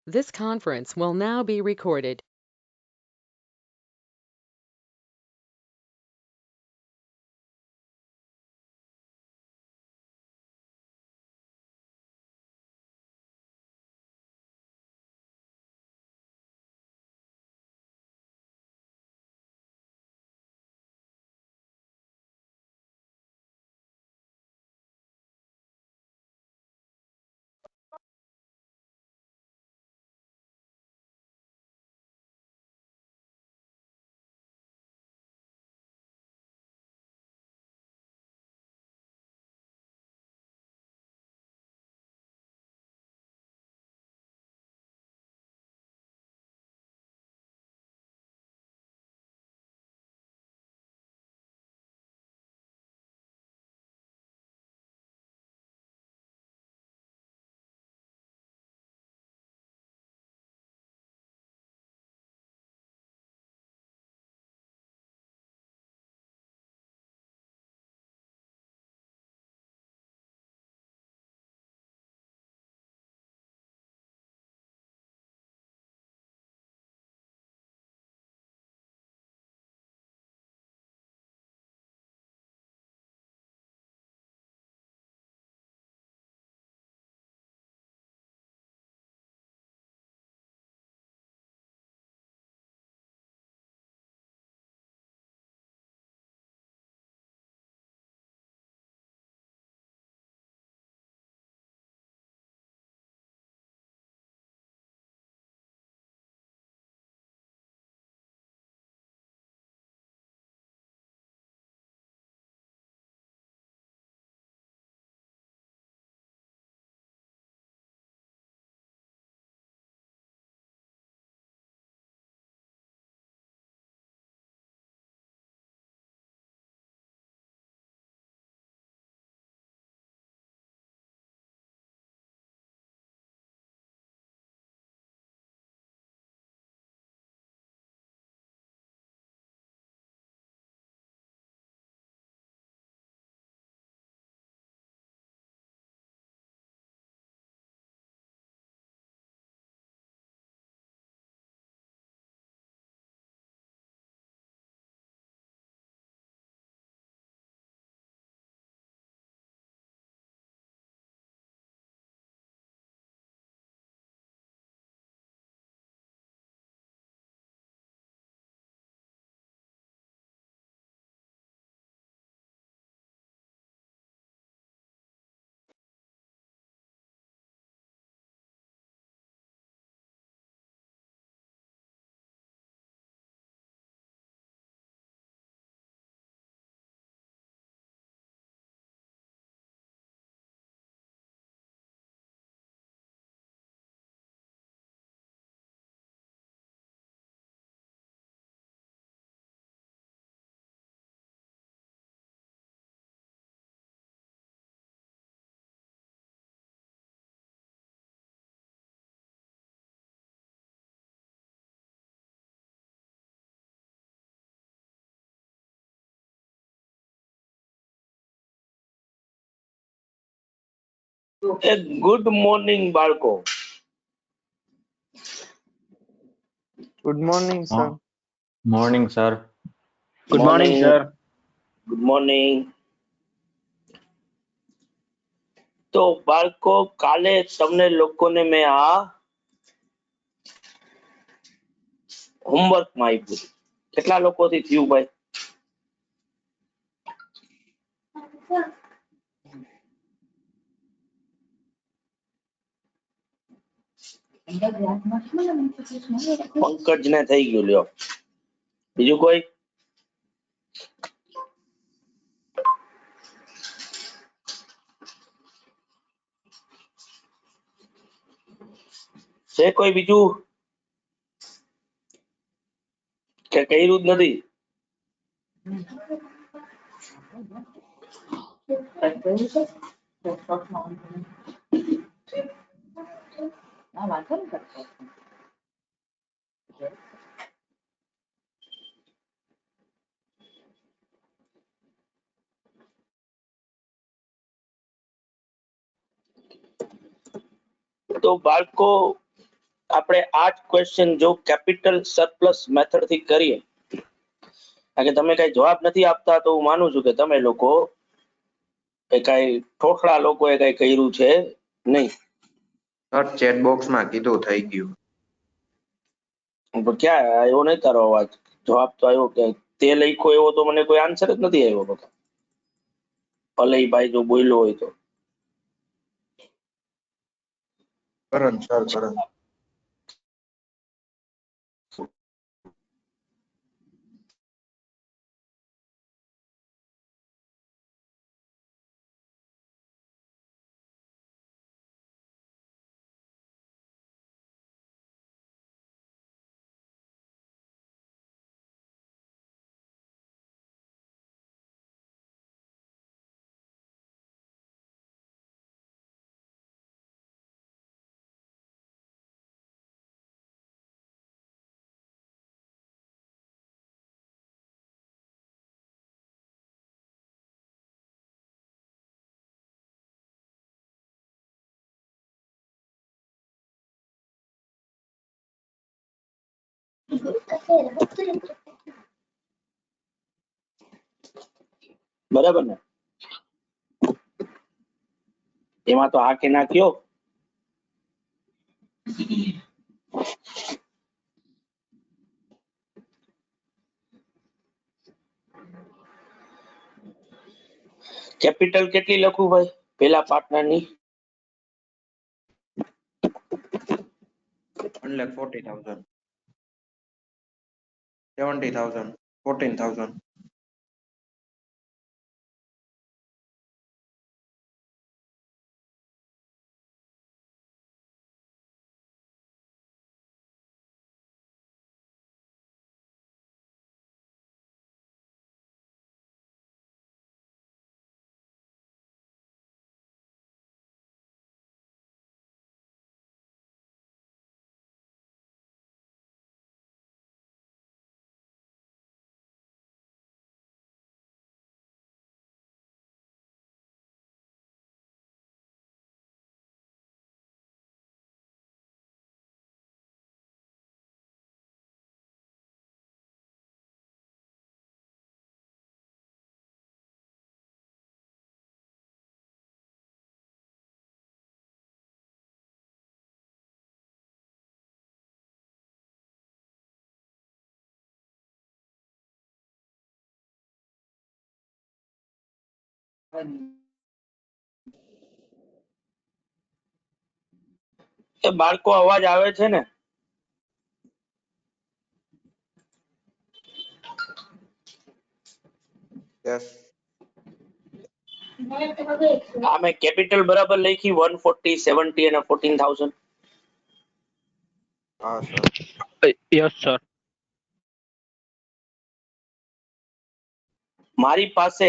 This conference will now be recorded. Good morning બાળકો. Good morning, sir. Morning, sir. Good morning, sir. Good morning. તો બાળકો, કાલે તમને લોકોને મેં આ હોમવર્ક માં આપ્યું. કેટલા લોકોથી થયું ભાઈ? પંકજ ને થઈ ગયું. લ્યો, બીજું કોઈ? છે કોઈ બીજું કે કર્યું જ નથી? તો બાળકો, આપણે આ જ ક્વેશ્ચન જો કેપિટલ સરપ્લસ મેથડ થી કરીએ, કારણ કે તમે કઈ જવાબ નથી આપતા તો હું માનું છું કે તમે લોકો કઈ ઠોઠડા લોકોએ કઈ કર્યું છે નહીં. સર ચેટ બોક્સ માં કીધું થઈ ગયું. પણ ક્યાં આવ્યો નહીં તારો અવાજ? જવાબ તો આવ્યો કે તે લખ્યો એવો તો મને કોઈ આન્સર જ નથી આવ્યો બકા. ભલે ઈ ભાઈ જો બોલ્યો હોય તો. કરણ સર કરણ. બરાબર ને? એમાં તો આ કે ના કયો. કેપિટલ કેટલી લખું ભાઈ પેલા પાર્ટનર ની? 1,40,000 70,000 14,000 એ બાળકો અવાજ આવે છે ને? યસ. આ મેં કેપિટલ બરાબર લખી 140 70 અને 14,000. હા સર. Yes, sir. મારી પાસે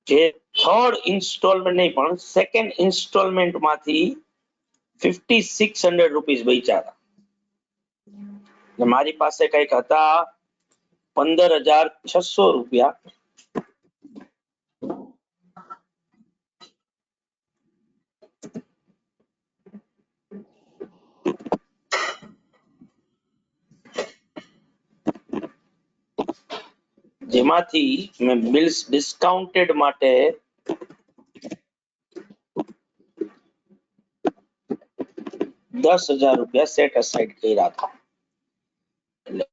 જે થર્ડ ઇન્સ્ટોલમેન્ટ નહીં પણ સેકન્ડ ઇન્સ્ટોલમેન્ટ માંથી 5,600 રૂપીસ બચ્યા હતા. ને મારી પાસે કઈક હતા 15,600 રૂપિયા. જેમાંથી મેં બિલ્સ ડિસ્કાઉન્ટેડ માટે 10,000 રૂપિયા સેટ અસાઇડ કર્યા હતા. એટલે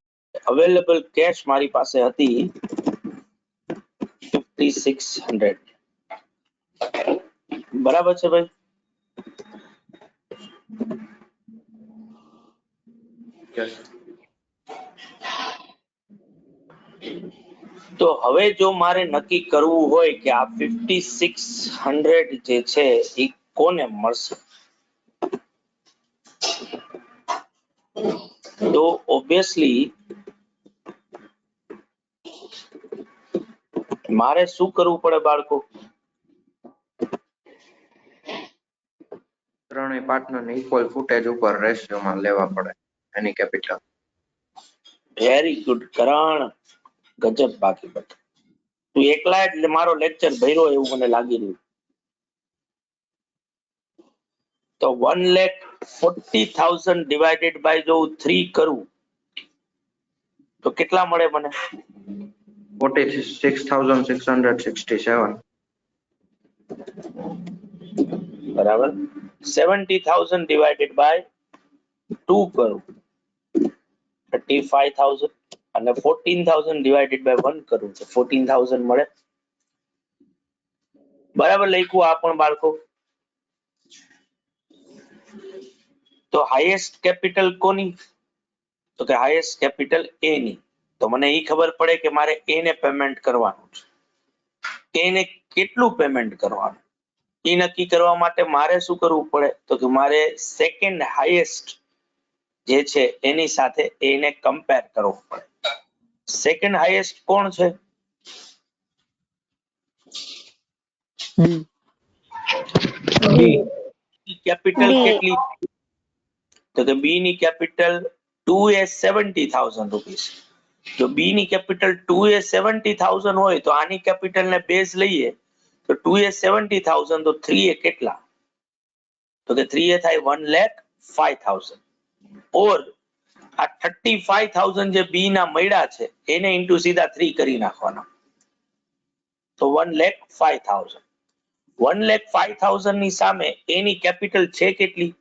અવેલેબલ કેશ મારી પાસે હતી 5,600. બરાબર છે ભાઈ? યસ. તો હવે જો મારે નક્કી કરવું હોય કે આ 5,600 જે છે એ કોને મળશે, તો ઓબ્વિયસલી મારે શું કરવું પડે બાળકો? ત્રણેય પાર્ટનર ને ઇક્વલ ફૂટેજ ઉપર રેશિયો માં લેવા પડે એની કેપિટલ. વેરી ગુડ કરણ, ગજબ. બાકી બધા તું એકલા એટલે મારો લેક્ચર ભર્યો એવું મને લાગી રહ્યું. તો 1,40,000 ડિવાઇડેડ બાય જો 3 કરું તો કેટલા મળે મને? 46,667. બરાબર. 70,000 ડિવાઇડેડ બાય 2 કરું 35,000 અને 14,000 ડિવાઇડેડ બાય 1 કરું તો 14,000 મળે. બરાબર લખ્યું આ પણ બાળકો? તો હાઈએસ્ટ કેપિટલ કોની? તો કે હાઈએસ્ટ કેપિટલ એ ની. તો મને એ ખબર પડે કે મારે એ ને પેમેન્ટ કરવાનું છે. એ ને કેટલું પેમેન્ટ કરવાનું એ નક્કી કરવા માટે મારે શું કરવું પડે? તો કે મારે સેકન્ડ હાઈએસ્ટ જે છે એની સાથે એને કમ્પેર કરવું પડે. સેકન્ડ હાઈએસ્ટ કોણ છે? કેપિટલ કેટલી? તો કે બી ની કેપિટલ 2 એ 70,000 રૂપીસ. જો બી ની કેપિટલ 2 એ 70,000 હોય તો આની કેપિટલ ને બેઝ લઈએ તો 2 એ 70,000 તો 3 એ કેટલા? તો કે 3 એ થાય 1,05,000. ઓર આ 35,000 જે બી ના મળ્યા છે એને ઇન્ટુ સીધા 3 કરી નાખવાના તો 1,05,000. 1,05,000 ની સામે એની કેપિટલ છે કેટલી?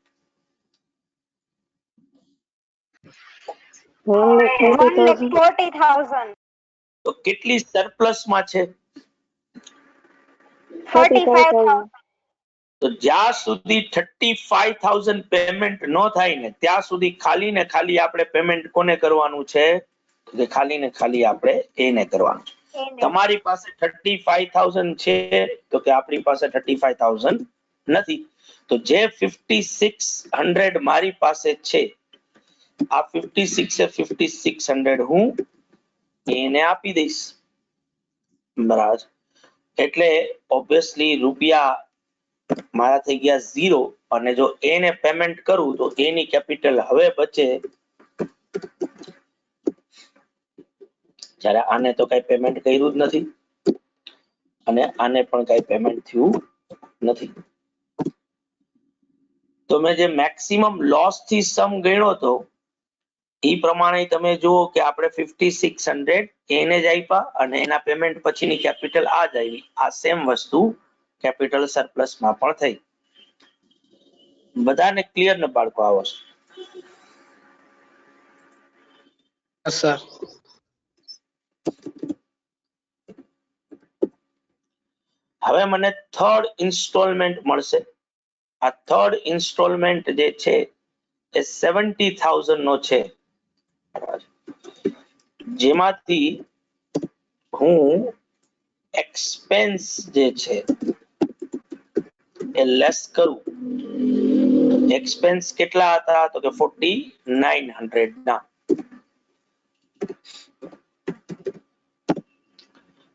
1,40,000. તો કેટલી સરપ્લસ માં છે? 45,000. તો જ્યાં સુધી 35,000 પેમેન્ટ ન થાય ને ત્યાં સુધી ખાલી ને ખાલી આપણે પેમેન્ટ કોને કરવાનું છે? તો કે ખાલી ને ખાલી આપણે એને કરવાનું છે. તમારી પાસે 35,000 છે તો કે આપણી પાસે 35,000 નથી. તો જે 5,600 મારી પાસે છે આ 5,600 હું એને આપી દઈશ. બરાબર. એટલે ઓબ્વિયસલી રૂપિયા મારા થઈ ગયા 0 અને જો એને પેમેન્ટ કરું તો એની કેપિટલ હવે બચે. જ્યારે આને તો કઈ પેમેન્ટ કર્યું જ નથી અને આને પણ કઈ પેમેન્ટ થયું નથી. તો મેં જે મેક્સિમમ લોસ થી સમ ગણ્યો હતો એ પ્રમાણે તમે જુઓ કે આપણે 5,600 એને જ આપ્યા અને એના પેમેન્ટ પછીની કેપિટલ આ જ આવી. આ સેમ વસ્તુ કેપિટલ સરપ્લસ માં પણ થઈ. બધાને ક્લિયર ને બાળકો આ વસ્તુ? સર હવે મને થર્ડ ઇન્સ્ટોલમેન્ટ મળશે. આ થર્ડ ઇન્સ્ટોલમેન્ટ જે છે એ 70,000 નો છે જેમાંથી હું એક્સપેન્સ જે છે એ લેસ કરું. એક્સપેન્સ કેટલા હતા? તો કે 4,900 ના.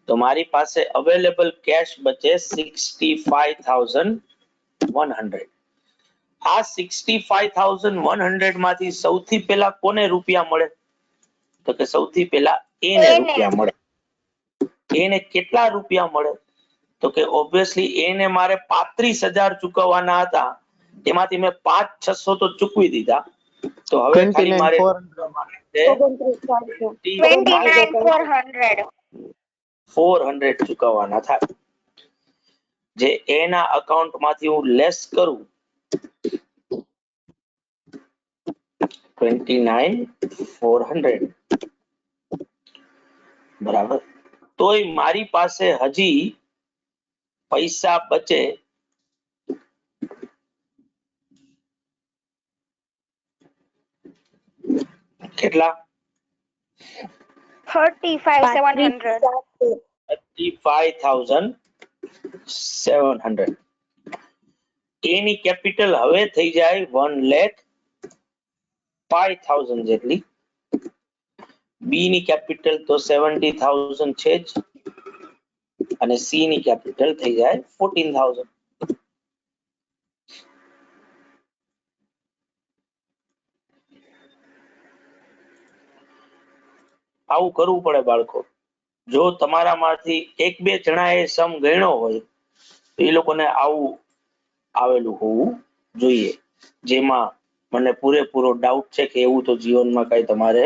તો મારી પાસે અવેલેબલ કેશ બચે 65,100. આ 65,100 માંથી સૌથી પહેલા કોને રૂપિયા મળે? તો કે સૌથી પહેલા એને રૂપિયા મળે. એને કેટલા રૂપિયા મળે? તો કે ઓબ્વિયસલી એને મારે 35,000 ચૂકવવાના હતા એમાંથી મેં 5,600 તો ચૂકવી દીધા. તો હવે ખાલી મારે 29,400 ચૂકવવાના થાય. જે એના અકાઉન્ટ માંથી હું લેસ કરું 29,400 બરાબર. તોય મારી પાસે હજી પૈસા બચે કેટલા? 35,700. એની કેપિટલ હવે થઈ જાય 1,05,000 જેટલી. બી ની કેપિટલ તો 70,000 છે જ અને સી ની કેપિટલ થઈ જાય 14,000. આવું કરવું પડે બાળકો. જો તમારામાંથી એક બે જણાએ સમ ગણ્યો હોય તો એ લોકોને આવું આવેલું હોવું જોઈએ, જેમાં મને પૂરેપૂરો ડાઉટ છે કે એવું તો જીવનમાં કઈ તમારે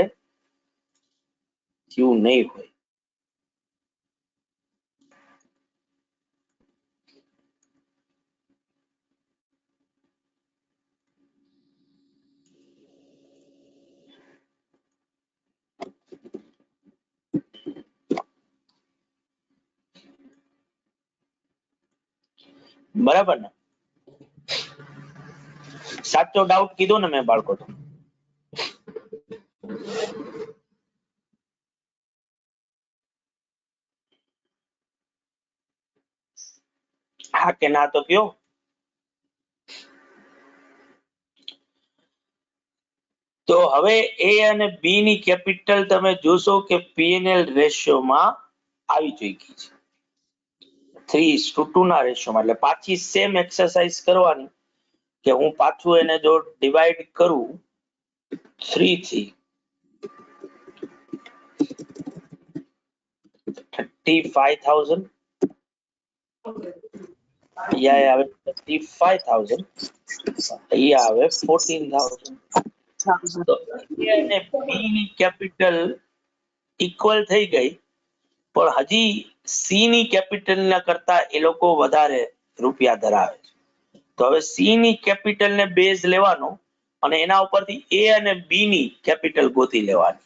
થયું નહીં હોય. બરાબર ને? સાચો ડાઉટ કીધો ને મેં બાળકો? તો હા કે ના તો કયો. તો હવે એ અને બી ની કેપિટલ તમે જોશો કે પીએનએલ રેશિયોમાં આવી ચૂકી છે 3:2 ના રેશિયોમાં. એટલે પાછી સેમ એક્સરસાઇઝ કરવાની કે હું પાછું એને જો ડિવાઈડ કરું 3 થી 35,000 અહીંયા આવે 35,000, અહીંયા આવે 14,000. તો A અને B ની કેપિટલ ઇક્વલ થઈ ગઈ, પણ હજી સી ની કેપિટલ ના કરતા એ લોકો વધારે રૂપિયા ધરાવે છે. તો હવે સી ની કેપિટલ ને બેઝ લેવાનો અને એના ઉપરથી એ અને બી ની કેપિટલ ગોતી લેવાની.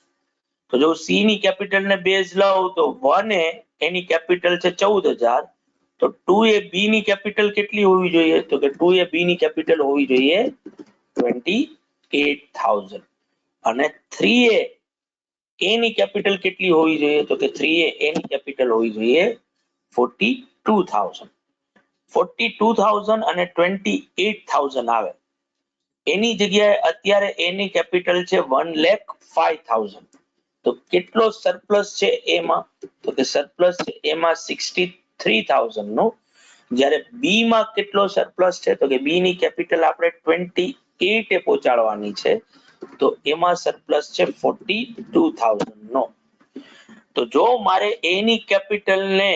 તો જો સી ની કેપિટલ ને બેઝ લઉં તો 1 એની કેપિટલ છે 14,000, તો 2 એ બી ની કેપિટલ કેટલી હોવી જોઈએ? તો કે 2 એ બી ની કેપિટલ હોવી જોઈએ 28,000, અને 3 એ ની કેપિટલ કેટલી હોવી જોઈએ? તો કે 3 એ ની કેપિટલ હોવી જોઈએ 42,000. 42,000 અને 28,000 આવે. એની જગ્યાએ અત્યારે એની કેપિટલ છે 1,05,000. તો કેટલો સરપ્લસ છે એમાં? તો કે સરપ્લસ છે એમાં 63,000 નો. જ્યારે બી માં કેટલો સરપ્લસ છે? તો કે બી ની કેપિટલ આપણે 28 એ પહોંચાડવાની છે, તો એમાં સરપ્લસ છે 42,000 નો. તો જો મારે એ ની કેપિટલ ને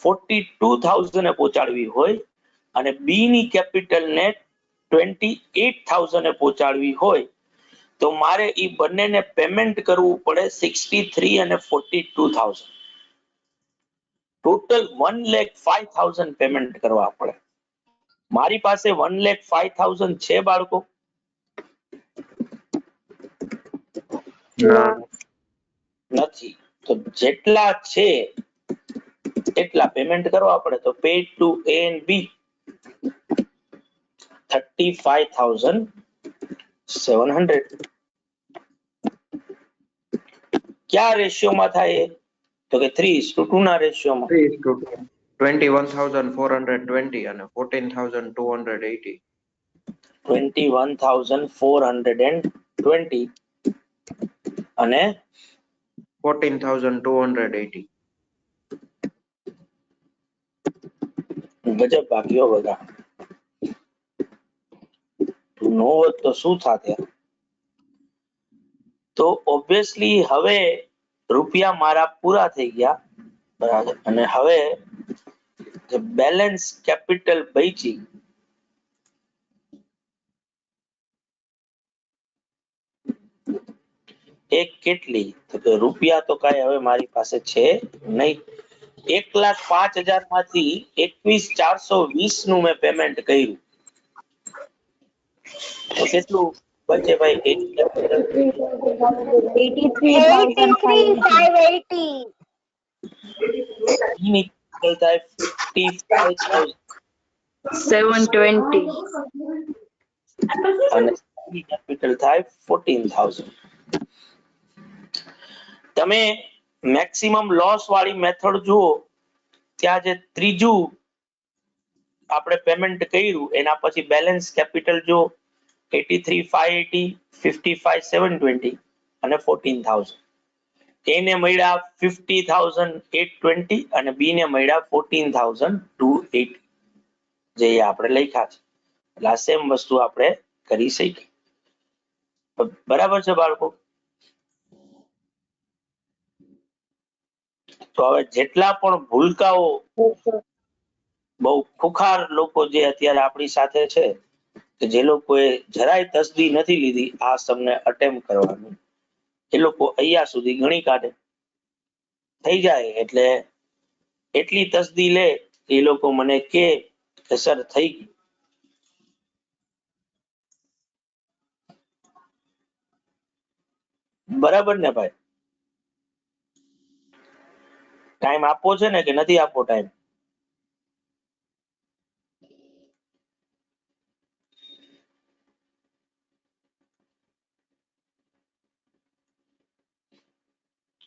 42,000 એ પહોંચાડવી હોય અને બી ની કેપિટલ ને 28,000 એ પહોંચાડવી હોય, તો મારે ઈ બંનેને પેમેન્ટ કરવું પડે 63 અને 42,000. ટોટલ 1,05,000 પેમેન્ટ કરવા પડે. મારી પાસે 1,05,000 છે બાળકો? નથી. તો જેટલા છે એટલા પેમેન્ટ કરવા પડે. તો પે ટુ એ એન્ડ બી 35,700. ક્યાં રેશિયોમાં થાય? તો કે 3:2 ના રેશિયોમાં. 21,420 અને 14,280. 21,420 અને 14,280. ગજબ બાકીઓ બધા. નો હોત તો શું થાત? તો ઓબ્વિયસલી હવે રૂપિયા મારા પૂરા થઈ ગયા, બરાબર. અને હવે જે બેલેન્સ કેપિટલ બચી એ કેટલી? તો કે રૂપિયા તો કાંઈ હવે મારી પાસે છે નહીં. 1,05,000 માંથી 21,420 નું મેં પેમેન્ટ કર્યું. તો કેટલું બચે ભાઈ? એની કેપિટલ 83,580. એની કેપિટલ થાય 55,000 720. અને એની કેપિટલ થાય 14,000. તમે મેક્સિમમ લોસ વાળી મેથડ જુઓ, ત્યાં જે ત્રીજું આપણે પેમેન્ટ કર્યું એના પછી બેલેન્સ કેપિટલ જો 83,580, 55,720 અને 14,000. એને મળ્યા 50,820 અને બી ને મળ્યા 14,280, જે આપણે લખ્યા છે. એટલે આ સેમ વસ્તુ આપણે કરી શકીએ. બરાબર છે બાળકો? તો હવે જેટલા પણ ભૂલકાઓ બહુ ખુખાર લોકો જે અત્યારે આપણી સાથે છે કે જે લોકોએ જરાય તસ્દી નથી લીધી આ તમને અટેમ્પ કરવાનું, એ લોકો અહીંયા સુધી ગણી કાઢે. થઈ જાય એટલે એટલી તસ્દી લે એ લોકો મને કે સર થઈ ગઈ. બરાબર ને ભાઈ? ટાઈમ આપવો છે ને કે નથી આપવો ટાઈમ?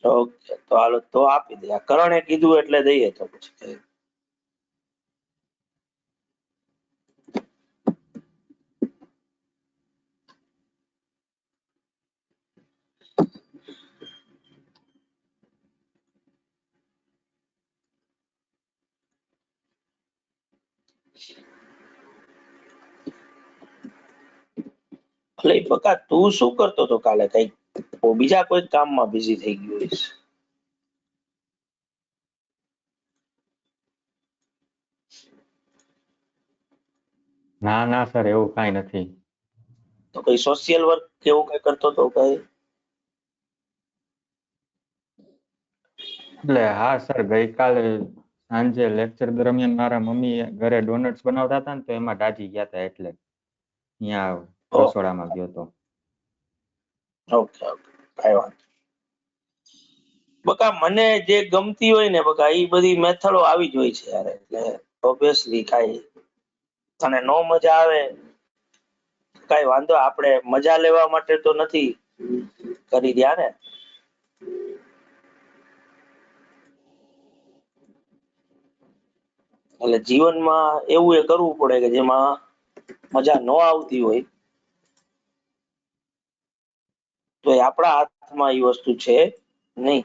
ઓકે, તો હાલો તો આપી દે. આ કરણે કીધું એટલે દઈએ તો પછી. એટલે બકા તું શું કરતો હતો કાલે? કઈ બીજા કોઈ કામમાં બિઝી થઈ ગયો હોઈશ. ના ના સર, એવું કાંઈ નથી. તો કઈ સોશિયલ વર્ક કેવું કઈ કરતો હતો કઈ? એટલે હા સર, ગઈકાલે સાંજે લેક્ચર દરમિયાન મારા મમ્મી ઘરે ડોનટ્સ બનાવતા હતા ને, તો એમાં દાજી ગયા હતા, એટલે ત્યાં રસોડામાં ગયો હતો. ઓકે ઓકે, કઈ વાત. બકા મને જે ગમતી હોય ને બકા એ બધી મેથડો આવી જ હોય છે યાર. એટલે ઓબ્વિયસલી કાઈ અને નો મજા આવે કઈ વાંધો, આપણે મજા લેવા માટે તો નથી કરી રહ્યા ને. એટલે જીવનમાં એવું એ કરવું પડે કે જેમાં મજા ન આવતી હોય તો એ આપણા હાથમાં એ વસ્તુ છે નહીં.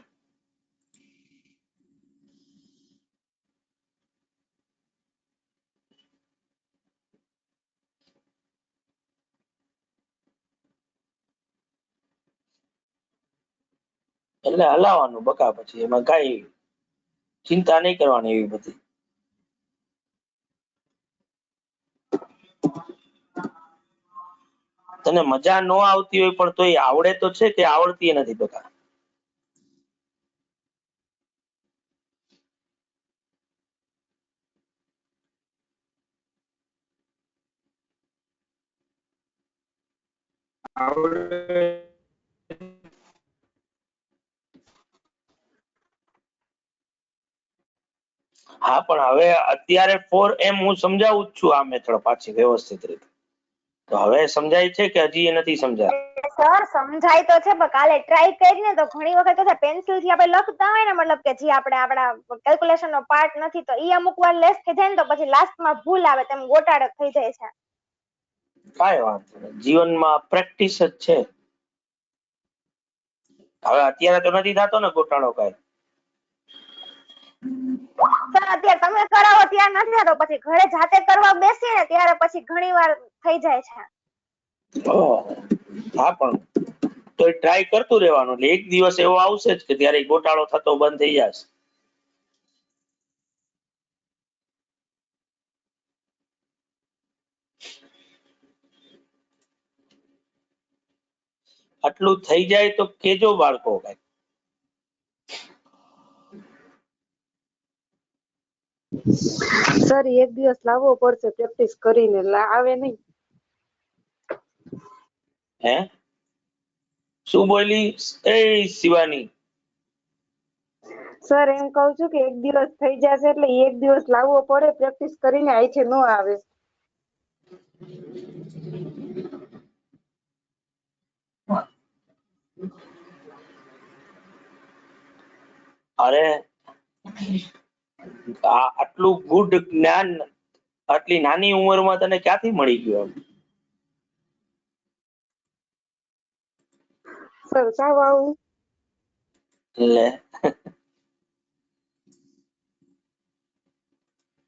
એટલે હલાવાનું બકા, પછી એમાં કઈ ચિંતા નહીં કરવાની એવી બધી. તને મજા ન આવતી હોય પણ તોય આવડે તો છે કે આવડતી નથી બકા? હા પણ હવે અત્યારે 4M હું સમજાવું જ છું આ મેથડ પાછી વ્યવસ્થિત રીતે. તો હવે સમજાય છે કે હજી એ નથી સમજાય? સર સમજાય તો છે પણ કાલે ટ્રાય કરીને તો ઘણી વખત પેન્સિલ થી આપણે લખતા હોય ને, મતલબ કે જે આપણે આપણા કેલ્ક્યુલેશન નો પાર્ટ નથી તો ઈ અમુક વાર લેસ થઈ જાય ને તો પછી લાસ્ટમાં ભૂલ આવે, તેમ ગોટાળો થઈ જાય છે. કાંઈ વાંધો નહીં, જીવનમાં પ્રેક્ટિસ જ છે. હવે અત્યારે તો નથી થતો ને ગોટાળો કાંઈ? સર અત્યારે તમે કરાવો ત્યારે નથી થતો, પછી ઘરે જાતે કરવા બેસીએ ને ત્યારે પછી ઘણી વાર થઈ જાય છે. હા પણ તો ટ્રાય કરતું રહેવાનું, એટલે એક દિવસ એવો આવશે જ કે ત્યારે ગોટાળો થતો બંધ થઈ જશે. આટલું થઈ જાય તો કેજો બાળકો કઈ. સર એક દિવસ લાવવો પડશે પ્રેક્ટિસ કરીને, આવે નહીં. હે શું બોલી એ શિવાની? સર એમ કહું છું કે એક દિવસ થઈ જશે એટલે એક દિવસ લાવવો પડે પ્રેક્ટિસ કરીને, આઈથે ન આવે. અરે આટલું ગુડ જ્ઞાન આટલી નાની ઉંમરમાં તને ક્યાંથી મળી ગયું? સર સાવ આવું. લે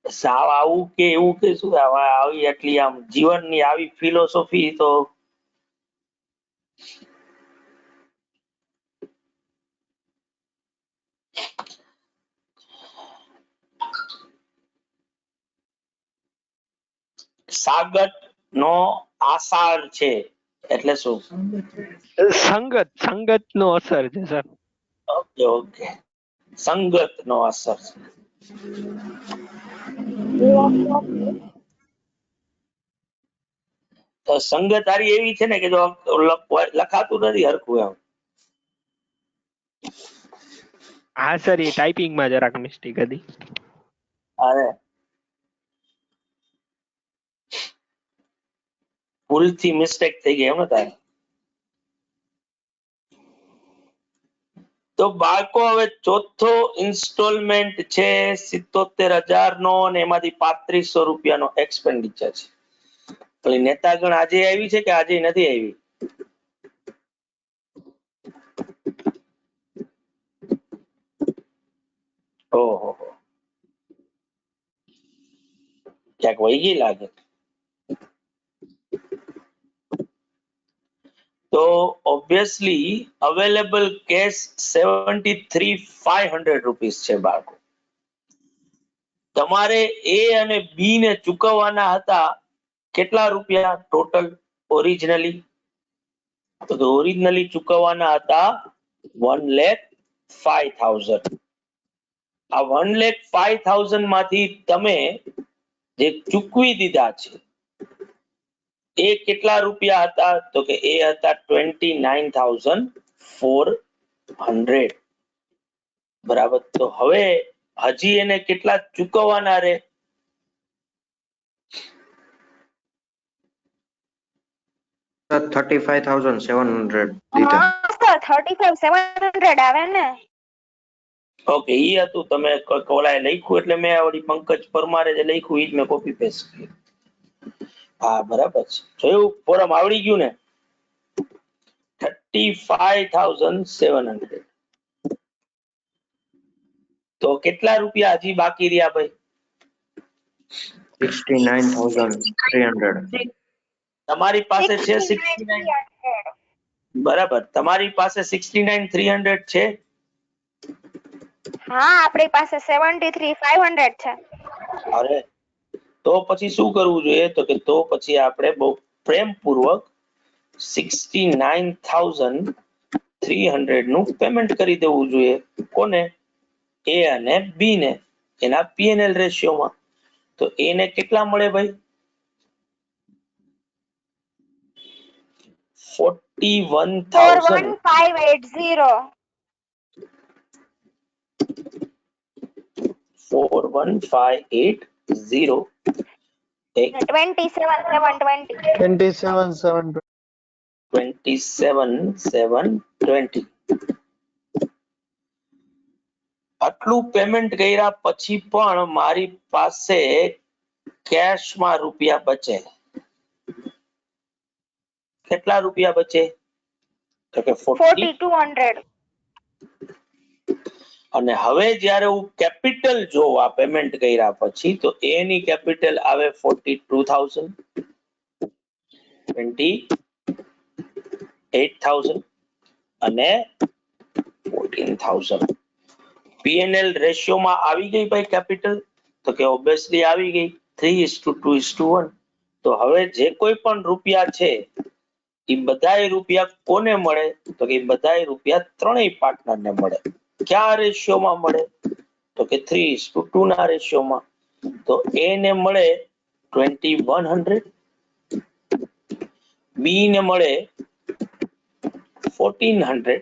સાવ આવું કે એવું કે શું? આવી એટલી આમ જીવનની આવી ફિલોસોફી તો સાગત નો આસાર છે એટલે શું? સંગત નો અસર છે સર. ઓકે ઓકે, સંગત નો અસર છે. તો સંગત હારી એવી છે ને કે જો લખાતું નથી હરખું એમ. હા સર, એ ટાઈપિંગ માં જરાક મિસ્ટેક હતી. અરે ભૂલથી મિસ્ટેક થઈ ગઈ એમ ને તારે? તો બાળકો હવે ચોથો ઇન્સ્ટોલમેન્ટ છે 77,000 નો અને એમાંથી 3500 રૂપિયાનો એક્સપેન્ડિચર છે. તો નેતાગણ આજે આવી છે કે આજે નથી આવી? ઓહો, ક્યાંક વહી ગઈ લાગે. તો ઓબ્વિયસલી અવેલેબલ કેશ 73,500 રૂપીસ છે બાળકો. તમારે એ અને બી ને ચૂકવવાના હતા કેટલા રૂપિયા ટોટલ ઓરિજિનલી? તો ઓરિજિનલી ચૂકવવાના હતા 1,05,000. આ 1,05,000 માંથી તમે જે ચૂકવી દીધા છે એ કેટલા રૂપિયા હતા? તો કે એ હતા 29,400. બરાબર. તો હવે હજી એને કેટલા ચૂકવવાના રે? સર 35,700 દીધા. હા સર, 35,700 આવે ને. ઓકે, ઈ હતું તમે કોલાએ લખ્યું એટલે મેં ઓલી પંકજ પરમારે જે લખ્યું ઈ જ મેં કોપી પેસ્ટ કર્યું. હા બરાબર છે, જોયું? ફોરમ આવડી ગયું ને? 35,700. તો કેટલા રૂપિયા હજી બાકી રહ્યા ભાઈ? 69,300. તમારી પાસે છે 69? બરાબર, તમારી પાસે 69,300 છે? હા, આપણી પાસે 73,500 છે. અરે તો પછી શું કરવું જોઈએ? તો કે તો પછી આપણે બહુ પ્રેમપૂર્વક 69,300 નું પેમેન્ટ કરી દેવું જોઈએ. કોને? એ અને બી ને, એના પીએનએલ રેશિયોમાં. તો એને કેટલા મળે ભાઈ? 41,000. 41,580. 27,720. 27,720. આટલું પેમેન્ટ કર્યા પછી પણ મારી પાસે કેશમાં રૂપિયા બચે. કેટલા રૂપિયા બચે? તો કે 4,200. અને હવે જ્યારે હું કેપિટલ જોઉં આ પેમેન્ટ કર્યા પછી, તો એની કેપિટલ આવે 42,000, 28,000 અને 14,000. પીએનએલ રેશિયોમાં આવી ગઈ ભાઈ કેપિટલ? તો કે ઓબ્વિયસલી આવી ગઈ, 3:2:1. તો હવે જે કોઈ પણ રૂપિયા છે એ બધાય રૂપિયા કોને મળે? તો કે બધાય રૂપિયા ત્રણેય પાર્ટનરને મળે. ક્યાં રેશિયોમાં મળે? તો કે 3:2 ના રેશિયોમાં. તો એ ને મળે 2,100, બી ને મળે 1,400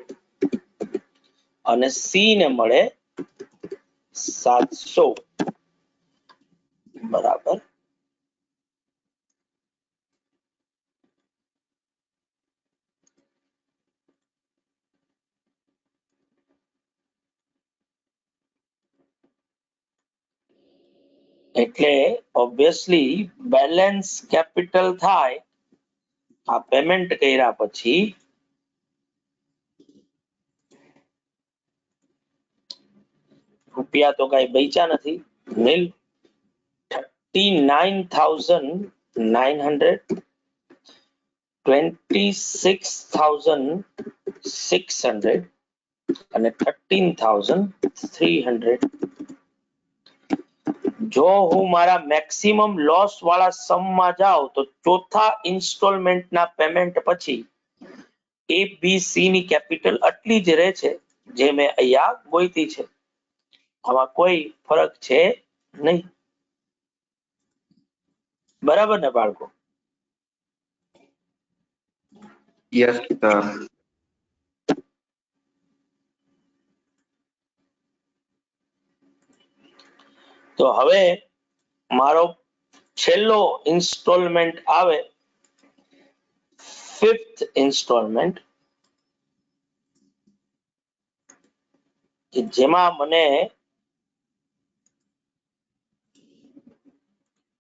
અને સી ને મળે 700. બરાબર. એટલે ઓબ્વિયસલી બેલેન્સ કેપિટલ થાય આ પેમેન્ટ કર્યા પછી રૂપિયા તો કઈ બચ્યા નથી, નીલ. 39,900, 26,600 અને 13,300. જો હું મારા મેક્સિમમ લોસ વાળા સમમાં જાઉં તો ચોથા ઇન્સ્ટોલમેન્ટના પેમેન્ટ પછી ABC ની કેપિટલ આટલી જ રહે છે જે મેં અહીંયા ગોઈતી છે. આમાં કોઈ ફરક છે નહીં. બરાબર ને બાળકો? Yes sir. તો હવે મારો છેલ્લો ઇન્સ્ટોલમેન્ટ આવે, 5th ઇન્સ્ટોલમેન્ટ, કે જેમાં મને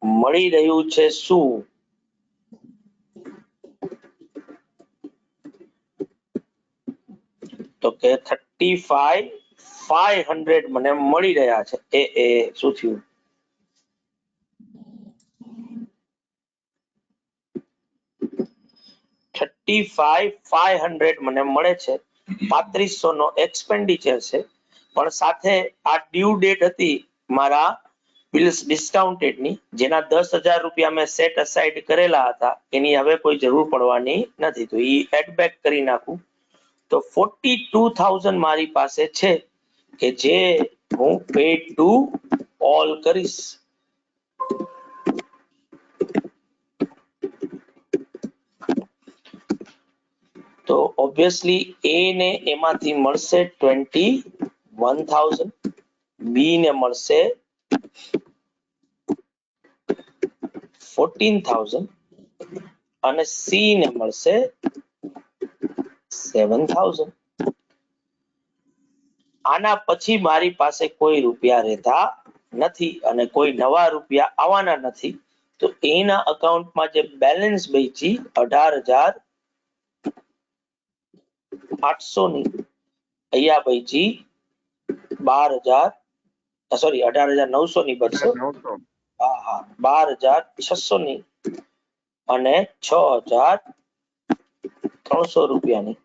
મળી રહ્યું છે શું? તો કે 35,500 મને મળી રહ્યા છે. એ શું થયું? $35,500 મને મળે છે. 3500 નો એક્સપેન્ડિચર છે, પણ સાથે આ ડ્યુ ડેટ હતી મારા બિલ્સ ડિસ્કાઉન્ટેડ ની, જેના 10,000 રૂપિયા મેં સેટ અસાઇડ કરેલા હતા, એની હવે કોઈ જરૂર પડવાની નથી. તો એ એડ બેક કરી નાખું તો 42,000 મારી પાસે છે કે જે હું પેડ ટુ ઓલ કરીશ. તો ઓબ્વિયસલી એ ને એમાંથી મળશે 21,000, બી ને મળશે 14,000 અને સી ને મળશે 7,000. આના પછી મારી પાસે કોઈ રૂપિયા રહેતા નથી અને કોઈ નવા રૂપિયા આવવાના નથી. તો એના અકાઉન્ટમાં જે બેલેન્સ બચી 18,800 ની, અહીંયા બચી 18,900 ની બચશે. 12,600 ની અને 6,300 રૂપિયાની.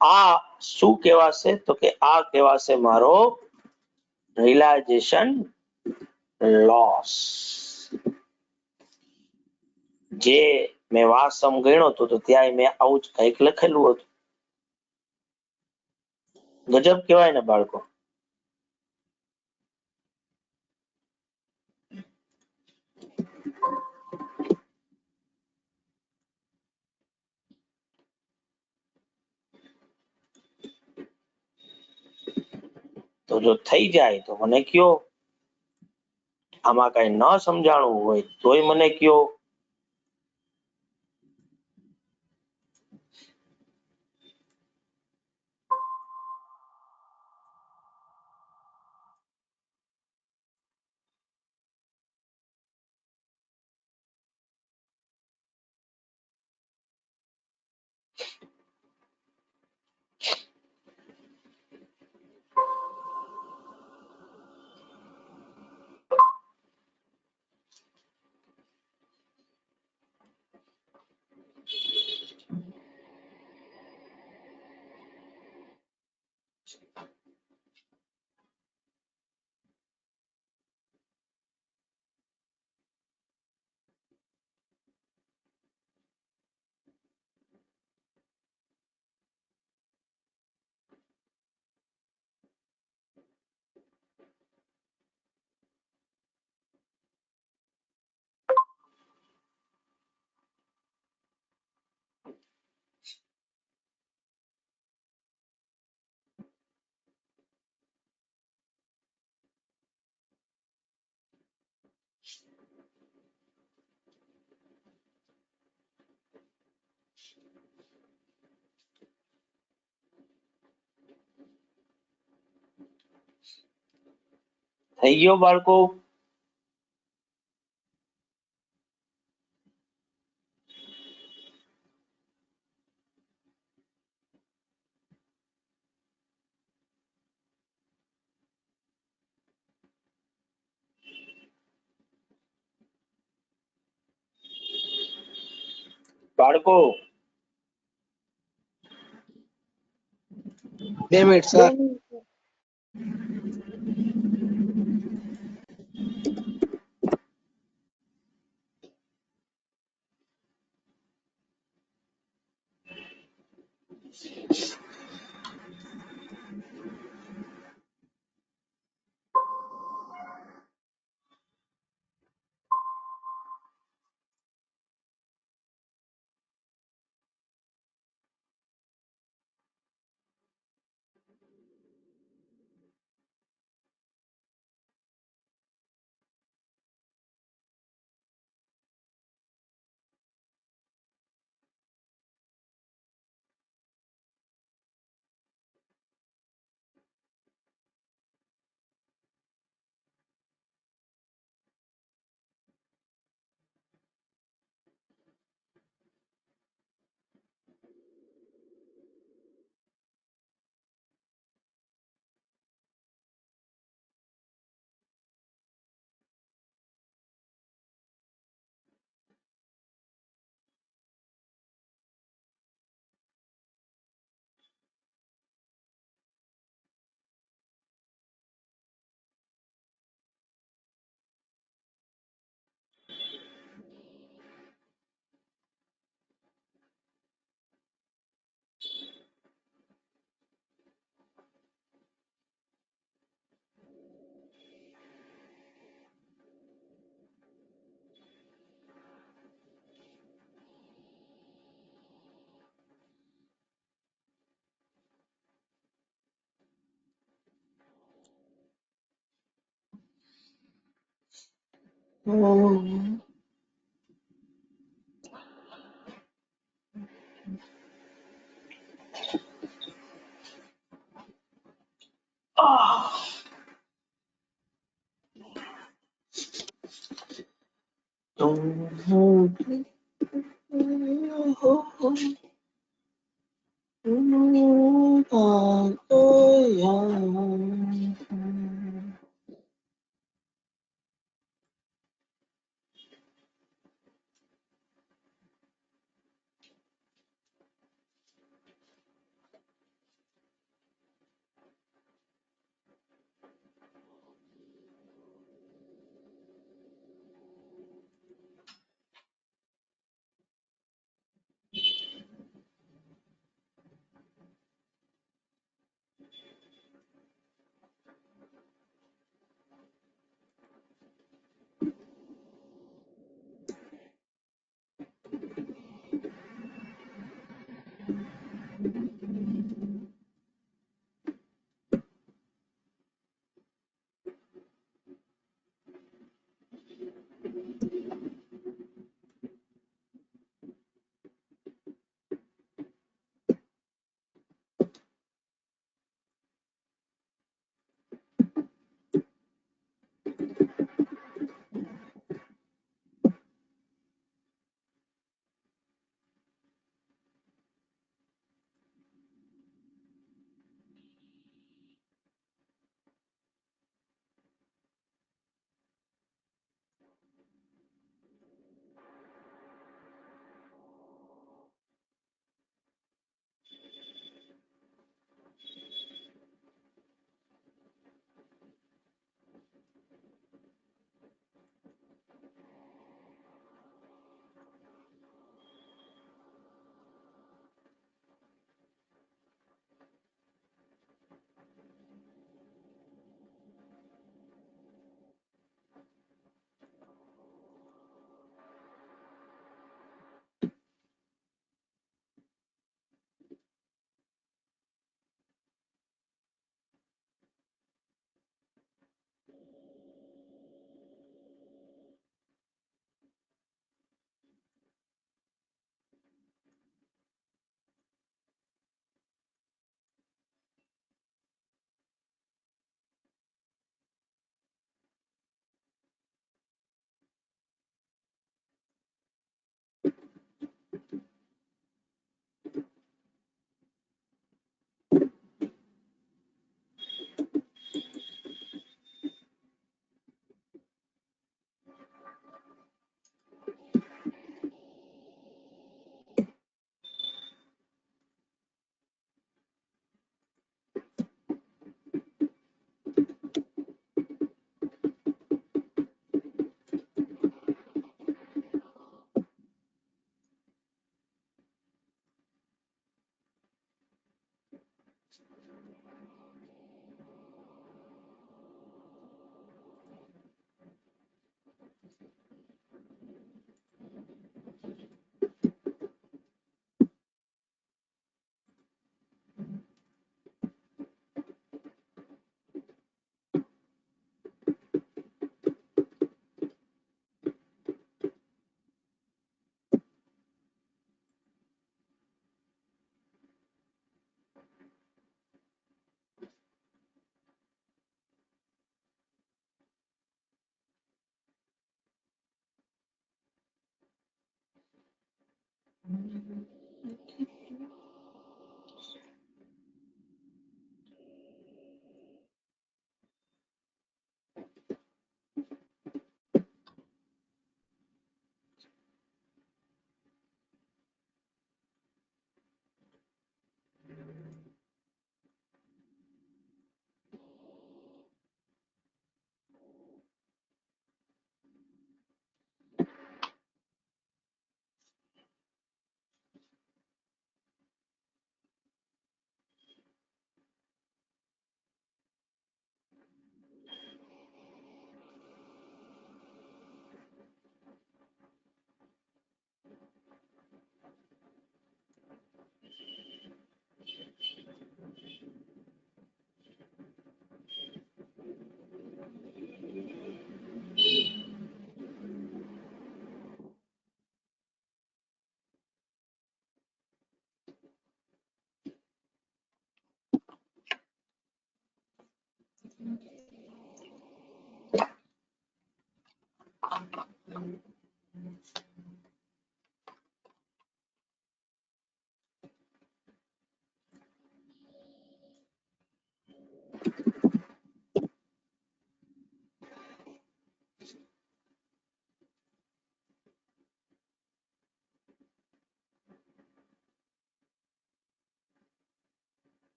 આ શું કહેવાશે? તો કે આ કહેવાશે મારો રિયલાઇઝેશન લોસ. જે મેં વાસમ ગણ્યો હતો તો ત્યાં મેં આવું જ કંઈક લખેલું હતું. ગજબ કહેવાય ને બાળકો? તો જો થઈ જાય તો મને કયો, આમાં કઈ ન સમજાણું હોય તોય મને કયો. થઈ ગયો બાળકો? બાળકો 2 મિનિટ સર.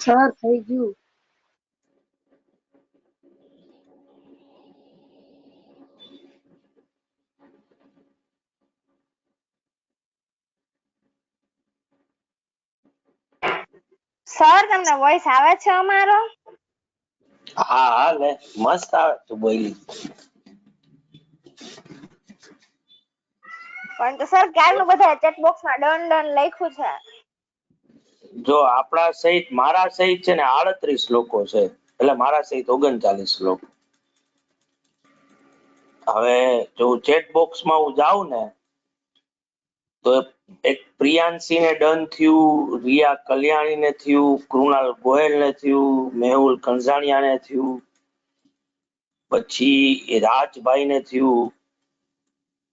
સર થઈ ગયું. સર તમને વોઇસ આવે છે અમારો? હા હા લે મસ્ત આવે તું બોલી. પણ તો સર ક્યારનું બધા ચેટ બોક્સમાં ડન લખ્યું છે. જો આપણા સહિત મારા સહિત છે ને 38 લોકો છે, એટલે મારા સહિત 39 લોકો. હવે જો ચેટ બોક્સમાં હું જાઉં ને તો એક પ્રિયાંશી ને ડન થયું, રિયા કલ્યાણી ને થયું, કૃણાલ ગોયલ ને થયું, મેહુલ કંઝાણિયા ને થયું, પછી રાજભાઈ ને થયું,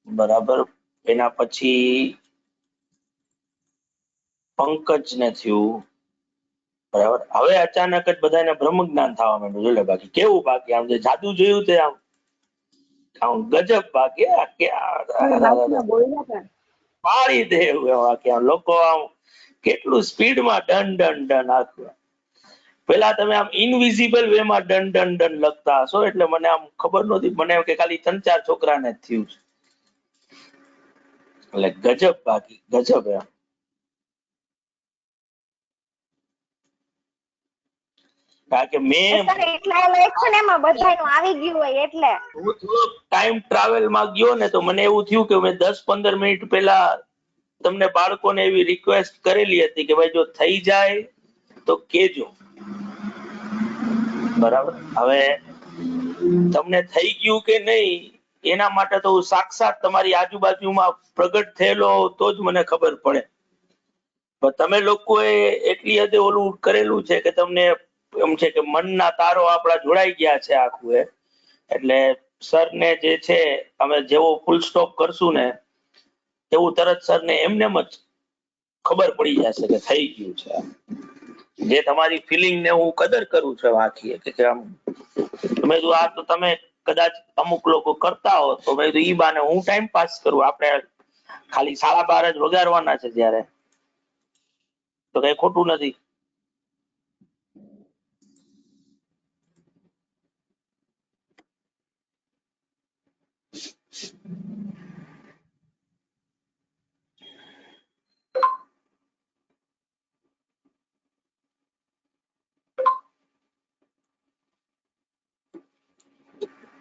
બરાબર. એના પછી પંકજ ને થયું, બરાબર. હવે અચાનક જ બધાને બ્રહ્મ જ્ઞાન થવા માંડ્યું. જોઈ લે બાકી કેવું, બાકી આમ જે જાદુ જોયું તે આમ ગજબ. બાકી લાસ્ટમાં બોલ્યા હતા. પાડી દે એવું બાકી આમ લોકો આમ કેટલું સ્પીડમાં ડન આખું. પેલા તમે આમ ઇનવિઝિબલ વે માં ડન લખતા હશો, એટલે મને આમ ખબર નહોતી. મને એમ કે ખાલી 3-4 છોકરાને જ થયું છે. એટલે ગજબ, બાકી ગજબ એમ. કારણ કે મેં સર એટલા લખ્યું ને એમાં બધાનું આવી ગયું હોય એટલે. હું થોડો ટાઈમ ટ્રાવેલ માં ગયો ને તો મને એવું થયું કે મેં 10-15 મિનિટ પહેલા તમને બાળકોને એવી રિક્વેસ્ટ કરેલી હતી કે ભાઈ જો થઈ જાય તો કેજો, બરાબર. હવે તમને થઈ ગયું કે નહીં એના માટે તો હું સાક્ષાત તમારી આજુબાજુમાં પ્રગટ થયેલો તો જ મને ખબર પડે. પણ તમે લોકોએ એટલી હદે ઓલું કરેલું છે કે તમને એમ છે કે મનના તારો આપણા જોડાઈ ગયા છે આખું. એટલે સર ને જે છે અમે જેવો ફૂલ સ્ટોપ કરશું ને એવું તરત સર ને એમને જ ખબર પડી જશે કે થઈ ગયું છે. જે તમારી ફિલિંગ ને હું કદર કરું છું આખી કે આમ તમે જો આ તો તમે કદાચ અમુક લોકો કરતા હો તો મેં ઈ બાને હું ટાઈમ પાસ કરું. આપણે ખાલી 12:30 જ વગાડવાના છે ત્યારે તો કઈ ખોટું નથી.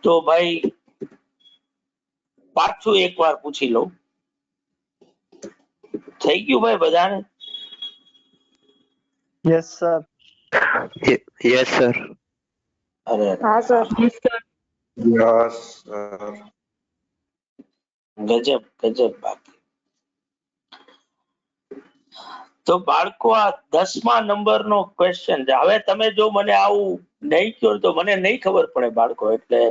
તો ભાઈ પાછું એકવાર પૂછી લઉં, થઈ ગયું ભાઈ બધાને? Yes sir. Yes sir. અરે હા સર. યસ ગજબ. બાકી તો બાળકો આ 10મા નંબરનો ક્વેશ્ચન છે. હવે તમે જો મને આવું નહીં કહો તો મને નહીં ખબર પડે બાળકો. એટલે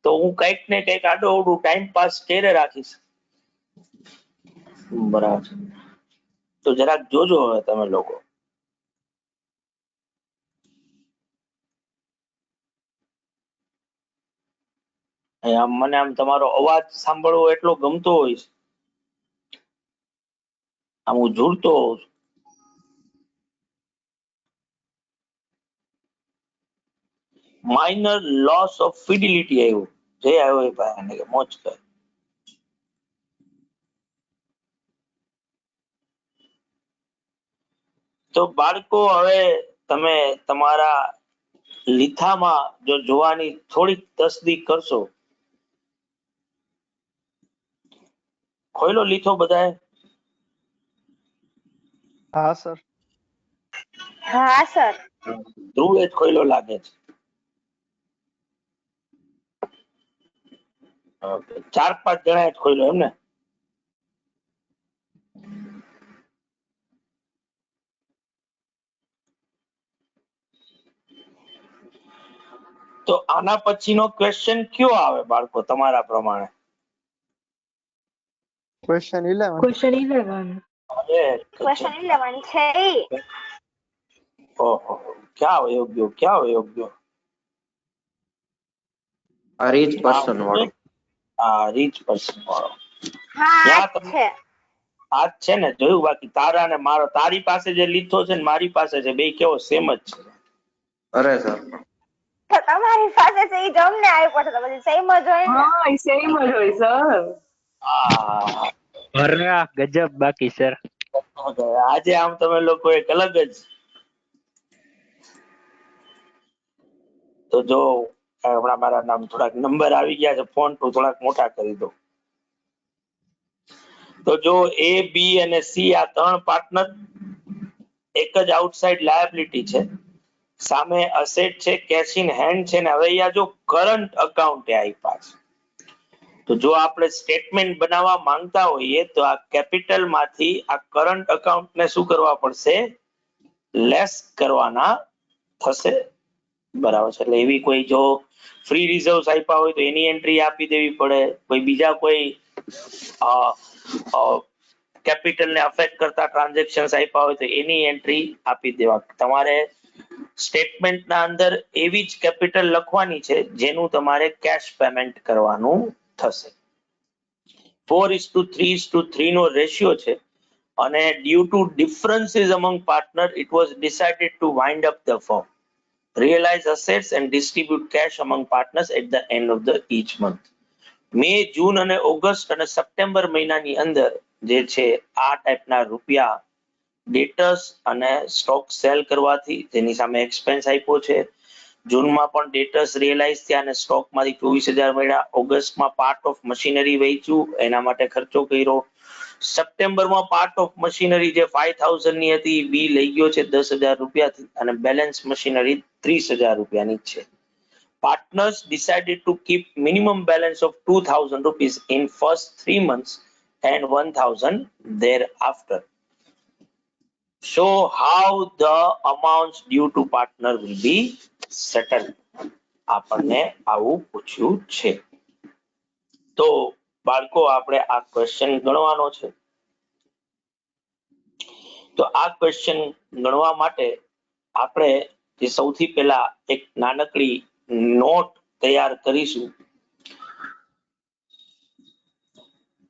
તો હું કંઈક ને કંઈક આડો અવડું ટાઈમ પાસ કરે રાખીશ. બરાબર છે. તો જરાક જોજો હવે તમે લોકો. મને આમ તમારો અવાજ સાંભળવો એટલો ગમતો હોય છે, આમ હું ઝૂરતો હોઉં છું. માઇનર લોસ ઓફ ફિડિલિટી આવ્યું. જે આવ્યો એ ભાઈ આને કે મોજ કર. તો બાળકો હવે તમે તમારા લીથામાં જો જોવાની થોડીક તસદીક કરશો. ખોયલો લીથો બધાએ? હા સર. હા સર. ધ્રુવે જ ખોયલો લાગે છે. 4-5 જણાએ જ ખોયલો એમ ને? તો આના પછીનો ક્વેશ્ચન કયો આવે બાળકો તમારા પ્રમાણે? ક્વેશ્ચન 11. ક્વેશ્ચન 11 છે ઈ. ઓહો, ક્યાં વયો ગયો, ક્યાં વયો ગયો? આ રીચ પર્સન વાળો. હા, રીચ પર્સન વાળો. હા ત્યાં આ જ છે. આ જ છે ને, જોયું? બાકી તારા ને મારો, તારી પાસે જે લીથો છે ને મારી પાસે છે, બે કેવો સેમ જ છે. અરે સર તો તમારી પાસે છે ઈ જ અમને આપ્યો છે, તો પછી સેમ જ હોય ને. હા સેમ જ હોય સર. હા, ભરા ગજબ બાકી સર. આજે આમ તમે લોકો એક અલગ જ. તો જો હમણાં મારા નામ થોડાક નંબર આવી ગયા છે, ફોન તો થોડાક મોટા કરી દો. તો જો એ, બી અને સી આ 3 પાર્ટનર, એક જ આઉટસાઇડ લાયબિલિટી છે, સામે અસેટ છે, કેશ ઇન હેન્ડ છે, ને હવે અહીંયા જો કરંટ અકાઉન્ટ આપ્યા છે. તો જો આપણે સ્ટેટમેન્ટ બનાવવા માંગતા હોઈએ તો આ કેપિટલ માંથી આ કરંટ અકાઉન્ટ ને શું કરવા પડશે? લેસ કરવાના થશે. બરાબર છે. એટલે એવી કોઈ જો ફ્રી રિઝર્વ્સ આપ્યા હોય તો એની એન્ટ્રી આપી દેવી પડે. કોઈ બીજા કોઈ કેપિટલ ને અફેક્ટ કરતા ટ્રાન્ઝેક્શન્સ આપ્યા હોય તો એની એન્ટ્રી આપી દેવા. તમારે સ્ટેટમેન્ટના અંદર એવી જ કેપિટલ લખવાની છે જેનું તમારે કેશ પેમેન્ટ કરવાનું થશે. 4:3:3 નો રેશિયો છે અને due to differences among partner it was decided to wind up the firm, realize assets and distribute cash among partners at the end of the each month. મે, જૂન અને August અને September મહિનાની અંદર જે છે આ ટાઈપના રૂપિયા ડેટર્સ અને સ્ટોક સેલ કરવાથી જેની સામે એક્સપેન્સ આપ્યો છે. જૂનમાં પણ ડેટર્સ રિયલાઇઝ થયા અને સ્ટોકમાંથી 24,000 મળ્યા. ઓગસ્ટમાં પાર્ટ ઓફ મશીનરી વેચ્યું, એના માટે ખર્ચો કર્યો. સપ્ટેમ્બરમાં પાર્ટ ઓફ મશીનરી જે 5,000 ની હતી બી લઈ ગયો છે 10,000 રૂપિયાથી અને બેલેન્સ મશીનરી 30,000 રૂપિયાની છે. Partners decided to keep minimum balance of 2,000 rupees in first 3 months and 1,000 thereafter. Show how the amounts due to partner will be settled. આપણને આવું પૂછ્યું છે. તો બાળકો આપણે આ ક્વેશ્ચન ગણવાનો છે. તો આ ક્વેશ્ચન ગણવા માટે આપણે જે સૌથી પહેલા એક નાનકડી નોટ તૈયાર કરીશું.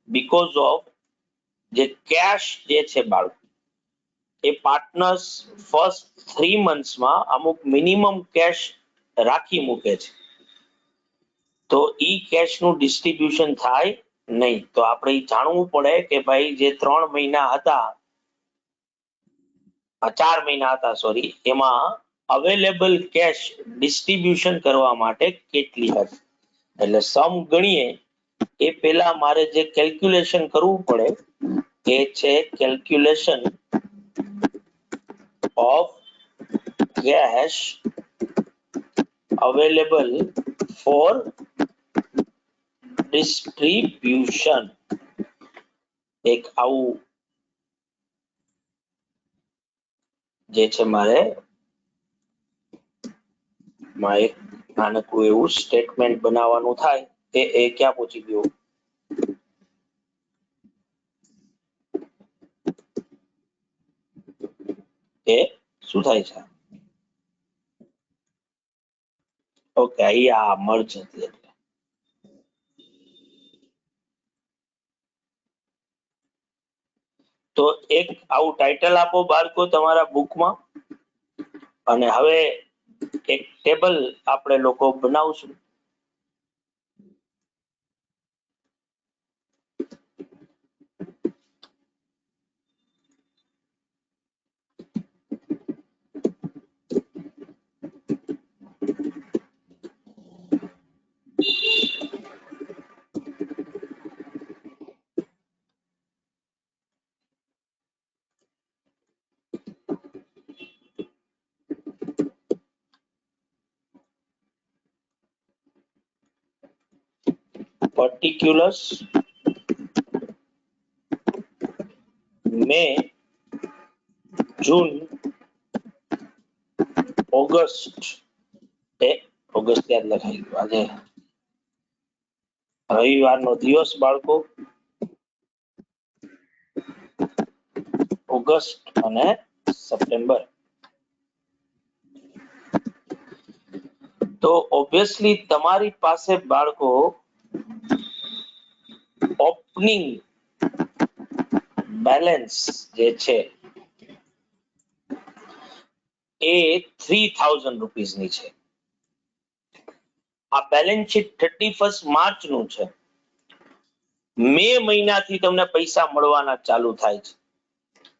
બીકોઝ ઓફ જે કેશ જે છે બાળકો એ પાર્ટનર્સ ફર્સ્ટ 3 મંથ્સમાં અમુક મિનિમમ કેશ રાખી મૂકે છે, તો ઈ કેશનું ડિસ્ટ્રીબ્યુશન થાય નહીં. તો આપણે જાણવું પડે કે ભાઈ જે 3 મહિના હતા, 4 મહિના હતા સોરી, એમાં અવેલેબલ કેશ ડિસ્ટ્રીબ્યુશન કરવા માટે કેટલી હતી. એટલે સમ ગણીએ એ પહેલા મારે જે કેલ્ક્યુલેશન કરવું પડે એ છે calculation of cash available for distribution. એક આવું જે છે મારે એક નાનકડું એવું સ્ટેટમેન્ટ બનાવવાનું થાય એ ક્યાં પહોંચી ગયું? એ શું થાય છે? ઓકે, અહીંયા મર્જ હતી એટલે. તો એક આવું ટાઇટલ આપો બાળકો તમારા બુકમાં, અને હવે એક ટેબલ આપણે લોકો બનાવશું. particulars May, June, August. August યાદ લખાઈ ગયું. આજે રવિવારનો દિવસ બાળકો. ઓગસ્ટ અને સપ્ટેમ્બર. તો ઓબ્વિયસલી તમારી પાસે બાળકો ઓપનિંગ બેલેન્સ જે છે એ 3000 રૂપીસ ની છે. આ બેલેન્સ શીટ 31 માર્ચ નું છે. મે મહિનાથી તમને પૈસા મળવાના ચાલુ થાય છે.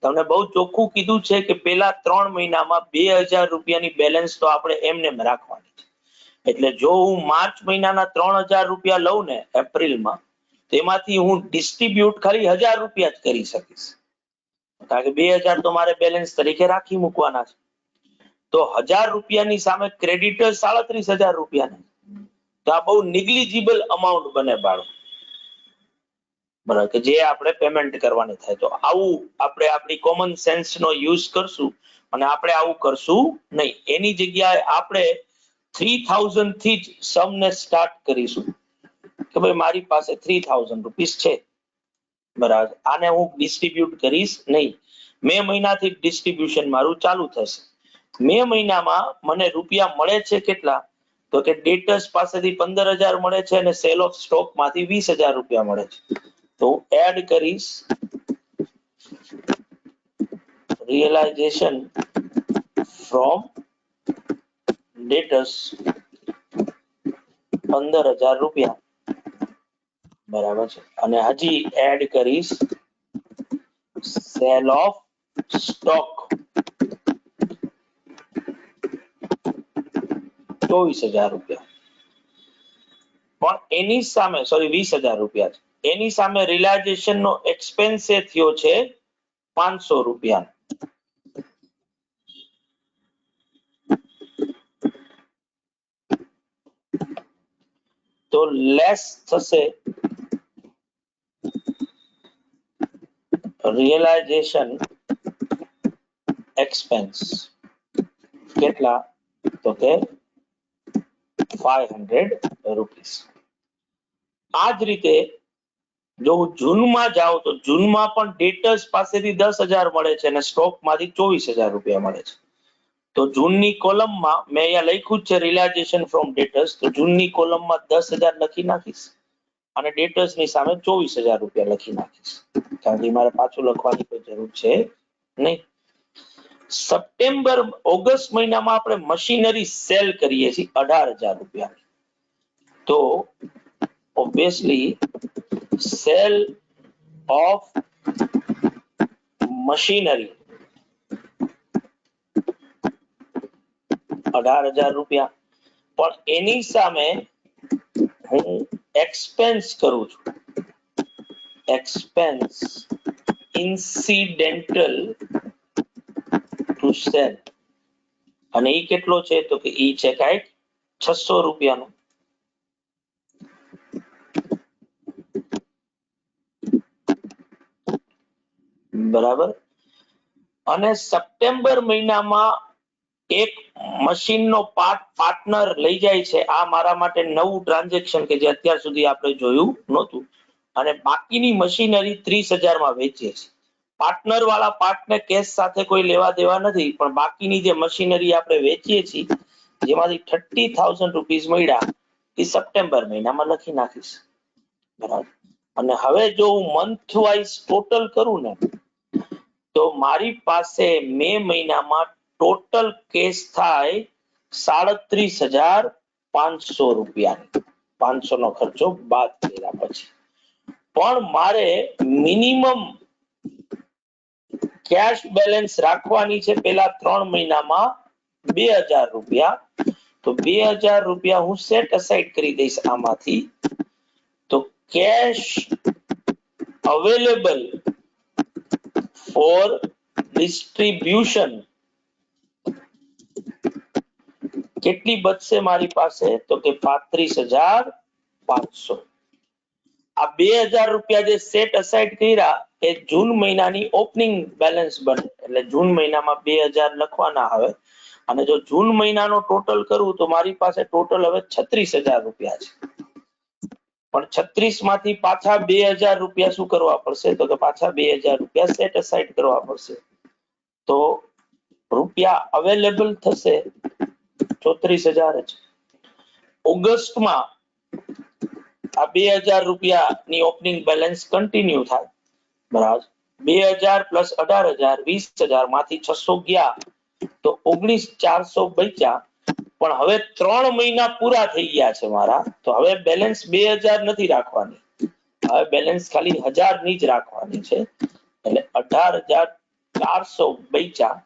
તમને બહુ ચોખ્ખું કીધું છે કે પેલા 3 મહિનામાં 2000 રૂપિયાની બેલેન્સ તો આપણે એમને રાખવાની છે. એટલે જો હું માર્ચ મહિનાના 3000 રૂપિયા લઉં ને એપ્રિલમાં, તેમાંથી હું ડિસ્ટ્રીબ્યુટ ખાલી 1000 રૂપિયા જ કરી શકીશ, કારણ કે 2000 તો મારે બેલેન્સ તરીકે રાખી મૂકવાના છે. તો 1000 રૂપિયાની સામે ક્રેડિટર 37000 રૂપિયા. તો આ બહુ નિગ્લિજિબલ અમાઉન્ટ બને બાળકો, બરાબર, કે જે આપણે પેમેન્ટ કરવાની થાય. તો આવું આપણે આપણી કોમન સેન્સ નો યુઝ કરશું અને આપણે આવું કરશું નહીં. એની જગ્યાએ આપણે 3000 થી જ સમ ને સ્ટાર્ટ કરીશું કે ભાઈ મારી પાસે 3000 રૂપીસ છે, બરાબર, આને હું ડિસ્ટ્રીબ્યુટ કરીશ નહીં. મે મહિનાથી ડિસ્ટ્રીબ્યુશન મારું ચાલુ થશે. મે મહિનામાં મને રૂપિયા મળે છે કેટલા? તો કે ડેટર્સ પાસેથી 15000 મળે છે અને સેલ ઓફ સ્ટોક માંથી 20000 રૂપિયા મળે છે. તો એડ કરીશ રિયલાઇઝેશન ફ્રોમ ડેટર્સ 15000 રૂપિયા, બરાબર છે. અને હજી એડ કરીશ સેલ ઓફ સ્ટોક 24000 રૂપિયા. પણ એની સામે 20000 રૂપિયા છે. એની સામે રિયલાઇઝેશન નો એક્સપેન્સ એ થયો છે 500 રૂપિયા. તો લેસ થશે રિયલાઇઝેશન એક્સપેન્સ. કેટલા? તો કે 500 રૂપીસ. આ જ રીતે જો હું જૂનમાં જાઉં તો જૂનમાં પણ ડેટર્સ પાસેથી 10000 મળે છે અને સ્ટોક માંથી 24000 રૂપિયા મળે છે. તો જૂનની કોલમમાં મેં અહીંયા લખ્યું છે રિયલાઇઝેશન ફ્રોમ ડેટર્સ. તો જૂનની કોલમમાં 10000 લખી નાખીશ અને ડેટર્સ ની સામે 24000 રૂપિયા લખી નાખીશ, કારણ કે મારે પાછું લખવાની કોઈ જરૂર છે નહીં. સપ્ટેમ્બર ઓગસ્ટ મહિનામાં આપણે મશીનરી સેલ કરીએ છીએ 18000 રૂપિયા. તો ઓબ્વિયસલી સેલ ઓફ મશીનરી 18000 રૂપિયા. પણ એની સામે હું એક્સપેન્સ કરું છું, એક્સપેન્સ ઇન્સિડેન્ટલ ટુ સેલ, અને ઈ કેટલો છે? તો કે ઈ છે કાંઈક 600 રૂપિયાનો. બરાબર. અને સપ્ટેમ્બર મહિનામાં એક મશીનનો પાર્ટનર લઈ જાય છે. આ મારા માટે નવું ટ્રાન્ઝેક્શન કે જે અત્યાર સુધી આપણે જોયું નહોતું. અને બાકીની મશીનરી 30,000 માં વેચીએ છીએ. પાર્ટનર વાળા પાર્ટને કેશ સાથે કોઈ લેવા દેવા નથી, પણ બાકીની જે મશીનરી આપણે વેચીએ છીએ જેમાંથી 30,000 રૂપીસ મળ્યા એ સપ્ટેમ્બર મહિનામાં લખી નાખીશ. બરાબર. અને હવે જો હું મંથ વાઇઝ ટોટલ કરું ને તો મારી પાસે મે મહિનામાં ટોટલ કેશ થાય 37,500 રૂપિયા. 500 નો ખર્ચો બાદ કર્યા પછી. પણ મારે મિનિમમ કેશ બેલેન્સ રાખવાની છે પેલા 3 મહિનામાં 2,000 રૂપિયા. તો 2,000 રૂપિયા હું સેટ અસાઇડ કરી દઈશ આમાંથી. તો કેશ અવેલેબલ ફોર ડિસ્ટ્રીબ્યુશન કેટલી બચશે મારી પાસે? તો કે 35,500. આ 2,000 રૂપિયા જે સેટ અસાઇડ કર્યા એ જૂન મહિનાની ઓપનિંગ બેલેન્સ બને. એટલે જૂન મહિનામાં 2,000 લખવાના આવે. અને જો જૂન મહિનાનો ટોટલ કરું તો મારી પાસે ટોટલ હવે 36,000 રૂપિયા છે. પણ 36 માંથી પાછા 2,000 રૂપિયા શું કરવા પડશે? તો કે પાછા 2,000 રૂપિયા સેટ અસાઇડ કરવા પડશે. તો રૂપિયા અવેલેબલ થશે 34,000 જ. ઓગસ્ટમાં આ 2,000 રૂપિયાની ઓપનિંગ બેલેન્સ કન્ટિન્યુ થાય. બરાબર. 2,000 પ્લસ 18,000 20,000 માંથી 600 ગયા તો 19,400 બચ્યા. પણ હવે 3 મહિના પૂરા થઈ ગયા છે મારા. તો હવે બેલેન્સ 2,000 નથી રાખવાની, હવે બેલેન્સ ખાલી 1,000 ની જ રાખવાની છે. એટલે 18,400 બચ્યા.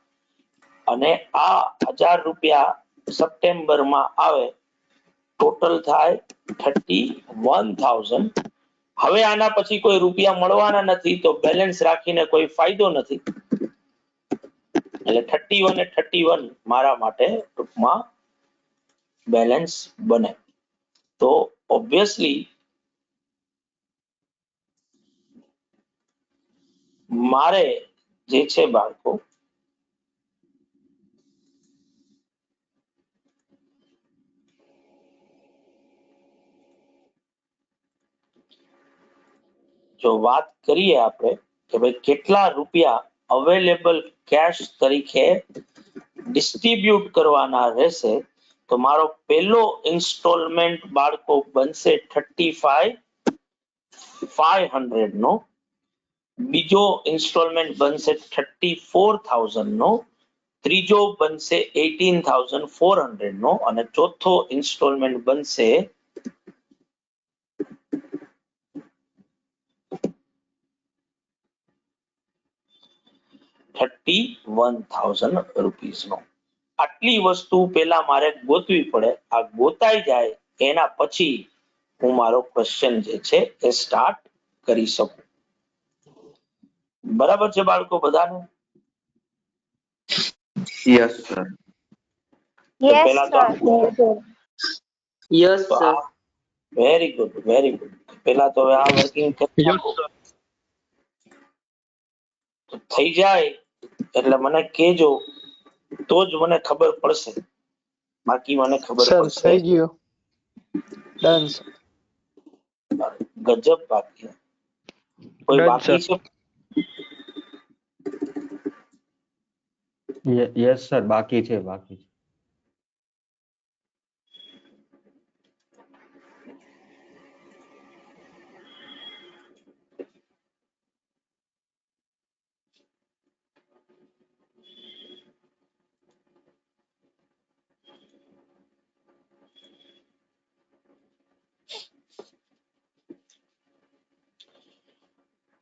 અને આ 1,000 રૂપિયા સપ્ટેમ્બરમાં આવે ટોટલ થાય 31,000. હવે આના પછી કોઈ રૂપિયા મળવાના નથી તો બેલેન્સ રાખીને કોઈ ફાયદો નથી. એટલે 31 એ 31 મારા માટે ટૂંકમાં બેલેન્સ બને. તો ઓબ્વિયસલી મારે જે છે બાળકો જો વાત કરીએ આપણે કે ભાઈ કેટલા રૂપિયા અવેલેબલ કેશ તરીકે ડિસ્ટ્રીબ્યુટ કરવાના રહેશે, તો મારો પહેલો ઇન્સ્ટોલમેન્ટ બાળકો બનશે 35,500 નો. બીજો ઇન્સ્ટોલમેન્ટ બનશે 34,000 નો. ત્રીજો બનશે 18,400 નો. અને ચોથો ઇન્સ્ટોલમેન્ટ બનશે 31,000 રૂપીસ નો. આટલી વસ્તુ પેલા મારે ગોતવી પડે. આ ગોતાઈ જાય એના પછી હું મારો ક્વેશ્ચન જે છે એ સ્ટાર્ટ કરી શકું. બરાબર છે બાળકો બધાને? Yes sir. યસ પેલા તો sir. Yes sir. Very good, very good. પેલા તો હવે આ વર્કિંગ થઈ જાય એટલે મને કહેજો, તો જ મને ખબર પડશે. બાકી મને ખબર સર પડશે થઈ ગયું. Done sir. ગજબ. બાકી કોઈ Done, બાકી sir. છે? યસ સર, બાકી છે.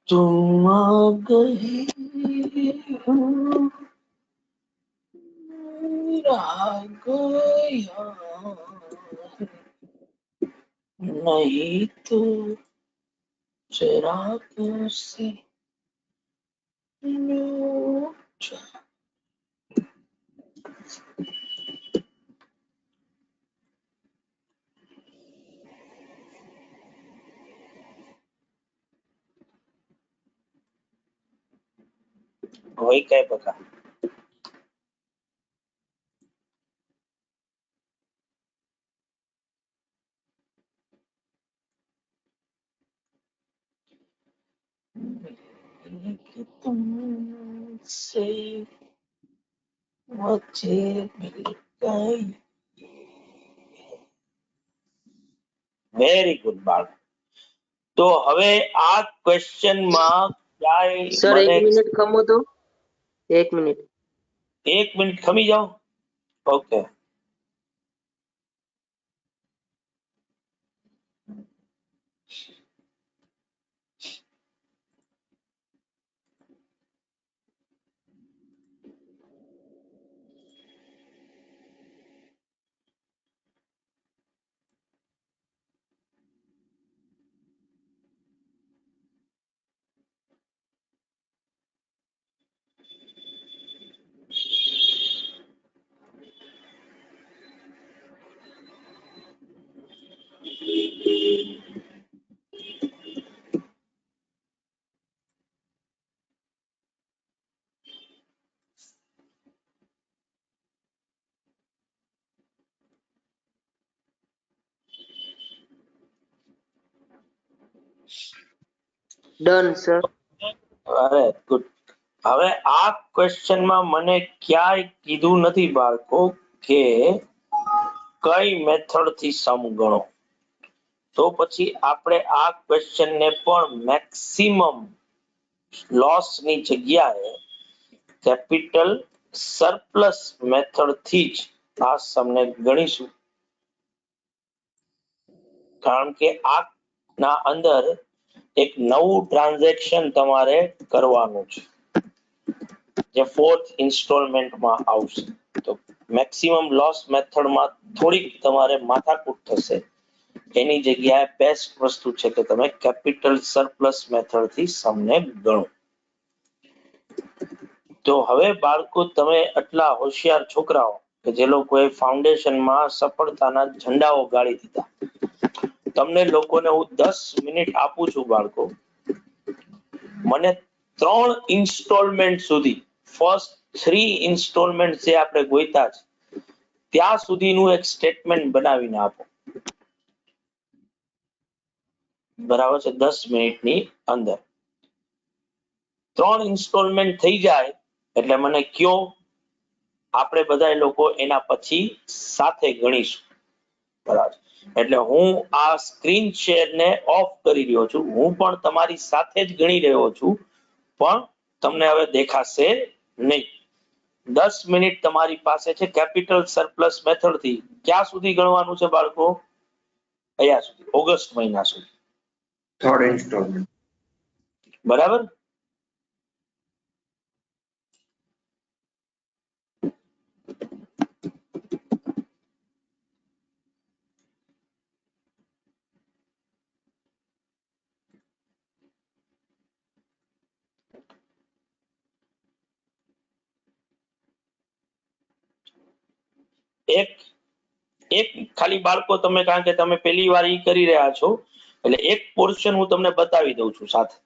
तुम आ गई हो, आ गया नहीं तो चराग से लूट जा. હોય કઈ બકા तुमसे मुझे मिल गई. વેરી ગુડ બાળક. તો હવે આ ક્વેશ્ચન માં ક્યાંય સર એક મને મિનિટ ખમો તો 1 મિનિટ. 1 મિનિટ ખમી જાઓ. ઓકે. Done sir. અરે ગુડ. હવે આ ક્વેશ્ચન માં મને ક્યાંય કીધું નથી બાળકો કે કઈ મેથડ થી સમ ગણો. તો પછી આપણે આ ક્વેશ્ચન ને પણ મેક્સિમમ લોસ ની જગ્યાએ કેપિટલ સરપ્લસ મેથડ થી જ આ સમને ગણીશું. કારણ કે આ ના અંદર એક નવું ટ્રાન્ઝેક્શન તમારે કરવાનું છે જે 4th ઇન્સ્ટોલમેન્ટમાં આવશે. તો મેક્સિમમ લોસ મેથડમાં થોડીક તમારે માથાકૂટ થશે. એની જગ્યાએ બેસ્ટ વસ્તુ છે કે તમે કેપિટલ સરપ્લસ મેથડ થી સમને ગણો. તો હવે બાળકો તમે આટલા હોશિયાર છોકરાઓ કે જે લોકોએ ફાઉન્ડેશનમાં સફળતાના ઝંડાઓ ગાળી દીધા, તમને લોકોને હું 10 મિનિટ આપું છું બાળકો. મને 3 ઇન્સ્ટોલમેન્ટ સુધી, ફર્સ્ટ 3 ઇન્સ્ટોલમેન્ટ જે આપણે ગોઈતા છે ત્યાં સુધીનું એક સ્ટેટમેન્ટ બનાવીને આપો. બરાબર છે? 10 મિનિટની અંદર 3 ઇન્સ્ટોલમેન્ટ થઈ જાય એટલે મને કયો, આપણે બધા લોકો એના પછી સાથે ગણીશું. બરાબર. એટલે હું આ સ્ક્રીન શેર ને ઓફ કરી રહ્યો છું. હું પણ તમારી સાથે જ ગણી રહ્યો છું, પણ તમને હવે દેખાશે નહીં. 10 મિનિટ તમારી પાસે છે કેપિટલ સરપ્લસ મેથડ થી. ક્યાં સુધી ગણવાનું છે બાળકો? અહીંયા સુધી, ઓગસ્ટ મહિના સુધી. 3rd installment. બરાબર. એક ખાલી બાળકો તમે, કારણ કે તમે પહેલી વાર ઈ કરી રહ્યા છો એટલે એક પોર્શન હું તમને બતાવી દઉં છું સાથે,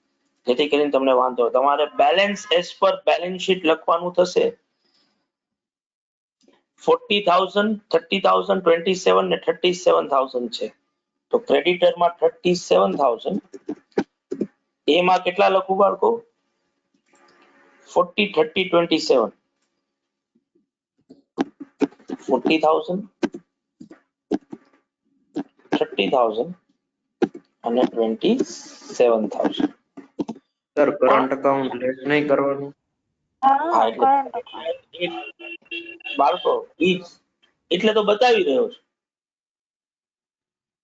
જેથી કરીને તમને વાંધો. તમારે balance as per balance sheet લખવાનું થશે. 40,000, 30,000, 27 ને 37,000 છે. તો ક્રેડિટરમાં 37,000. એમાં કેટલા લખું બાળકો? 40, 30, 27. 40,000, 30,000 અને 27,000. સર કરંટ અકાઉન્ટ લેસ નહીં કરવાનું. હા, બાળકો એટલે તો બતાવી રહ્યો છું.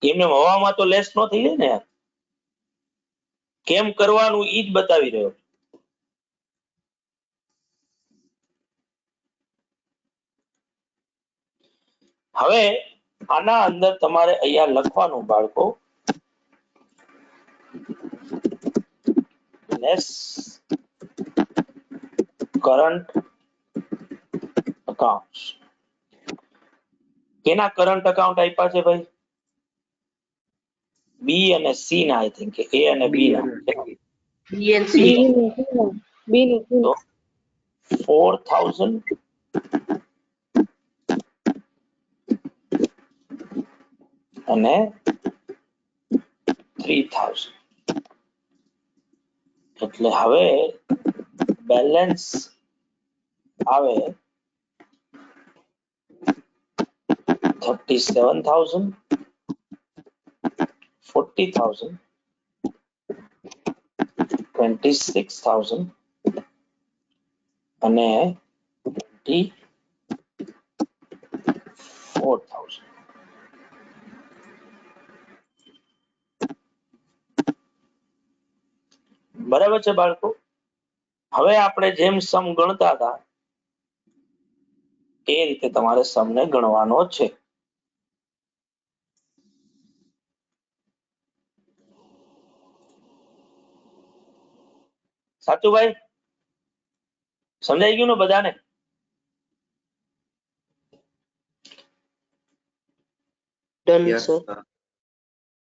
એમને હવામાં તો લેસ ન થઈ જાય ને યાર. કેમ કરવાનું ઈ જ બતાવી રહ્યો છું. હવે આના અંદર તમારે અહીંયા લખવાનું બાળકો, લેસ કરંટ અકાઉન્ટ. કેના કરંટ અકાઉન્ટ આપ્યા છે ભાઈ? બી અને સી ના, આઈ થિંક એ અને બી ના. BNC. તો 4,000 અને 3,000. એટલે હવે બેલેન્સ આવે 37,000, 40,000, 26,000 અને 24,000. બરાબર છે બાળકો? હવે આપણે જેમ સમ ગણતા હતા એ રીતે તમારે સમને ગણવાનો છે. સાચું ભાઈ? સમજાઈ ગયું ને બધાને? Done yes sir. સર.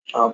હા.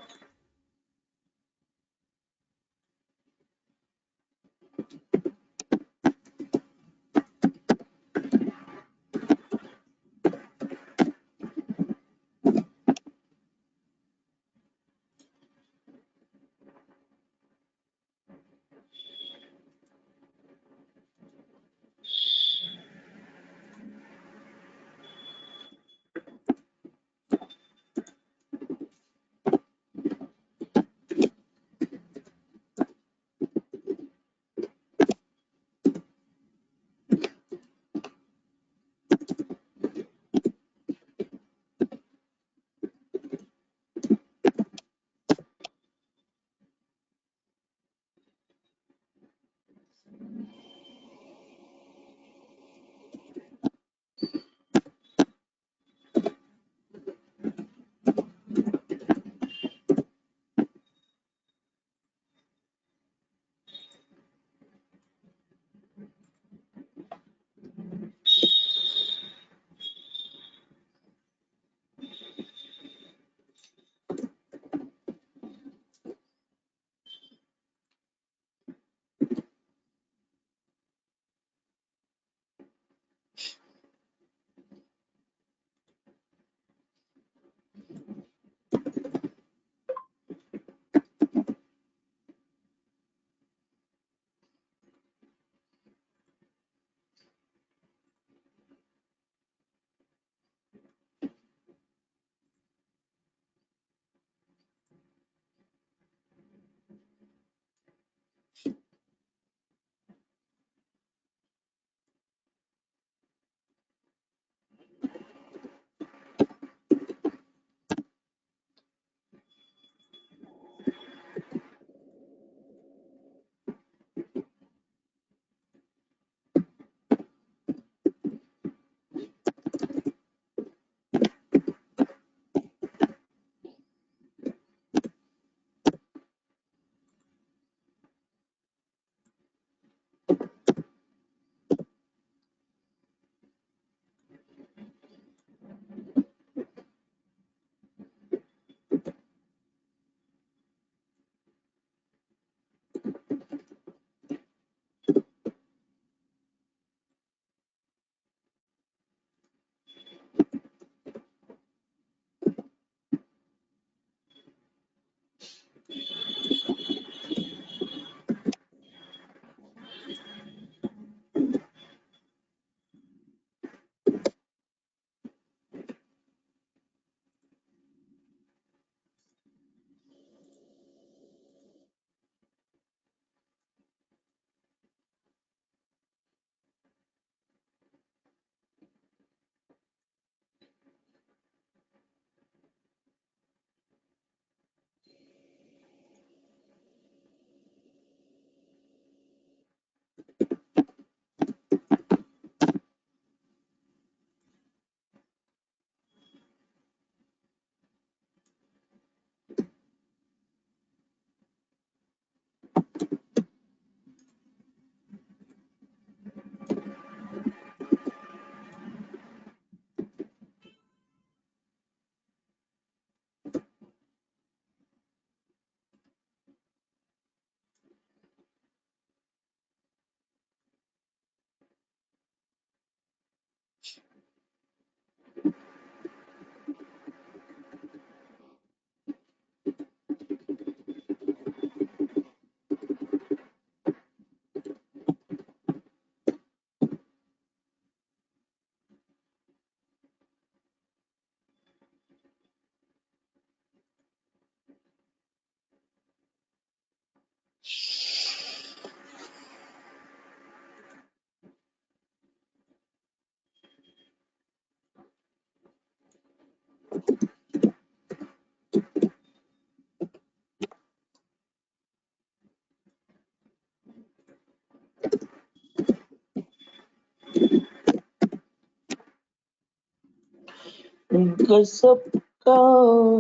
गजब का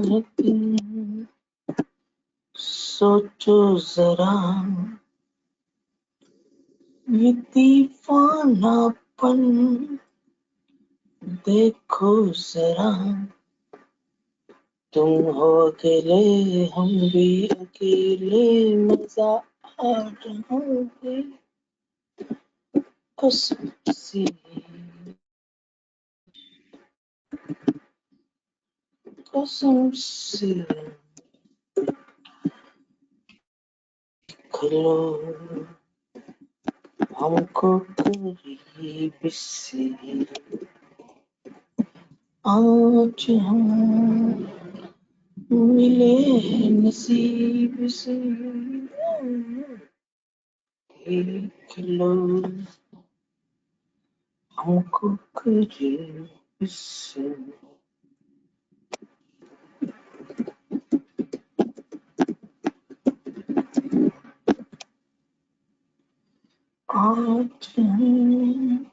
है दिन, सोचो जरा ये दीवानापन देखो जरा, तुम हो अकेले हम भी अकेले, मजा आ रहा है कसम से, कसम से खलो हमको करीब से, आज हम मिले नसीब से, देख लो हमको करीब से। आज हम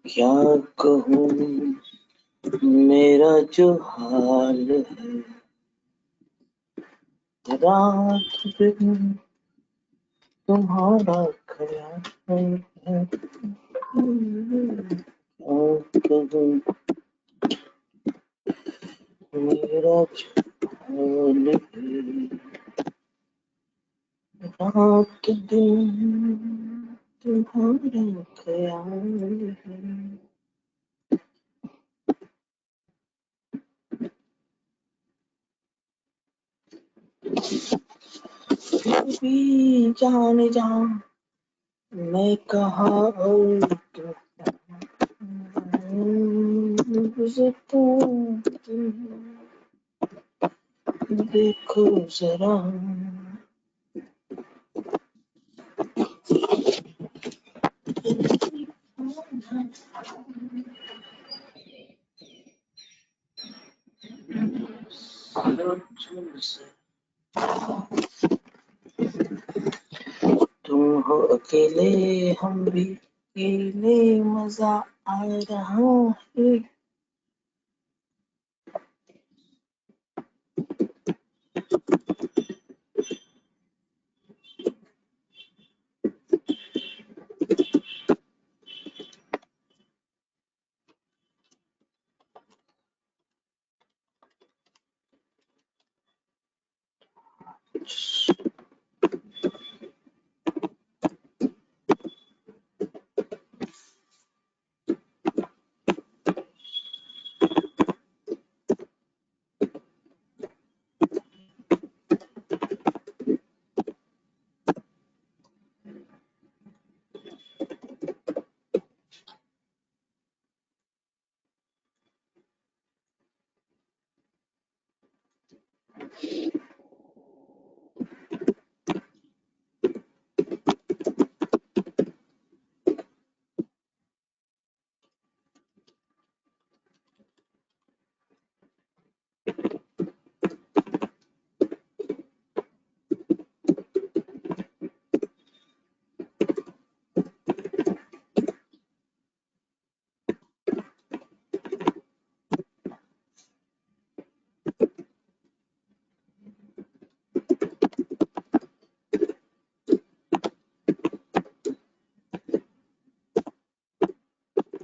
क्या कहूँ मेरा जो हाल है, रात दिन तुम्हारा ख्याल है, क्या कहूँ मेरा जो हाल है, रात दिन तुम्हारा ख्याल है। फिर भी जाने जा मैं कहा और देखो जरा, तुम हो अकेले हम भी अकेले, मजा आ रहा है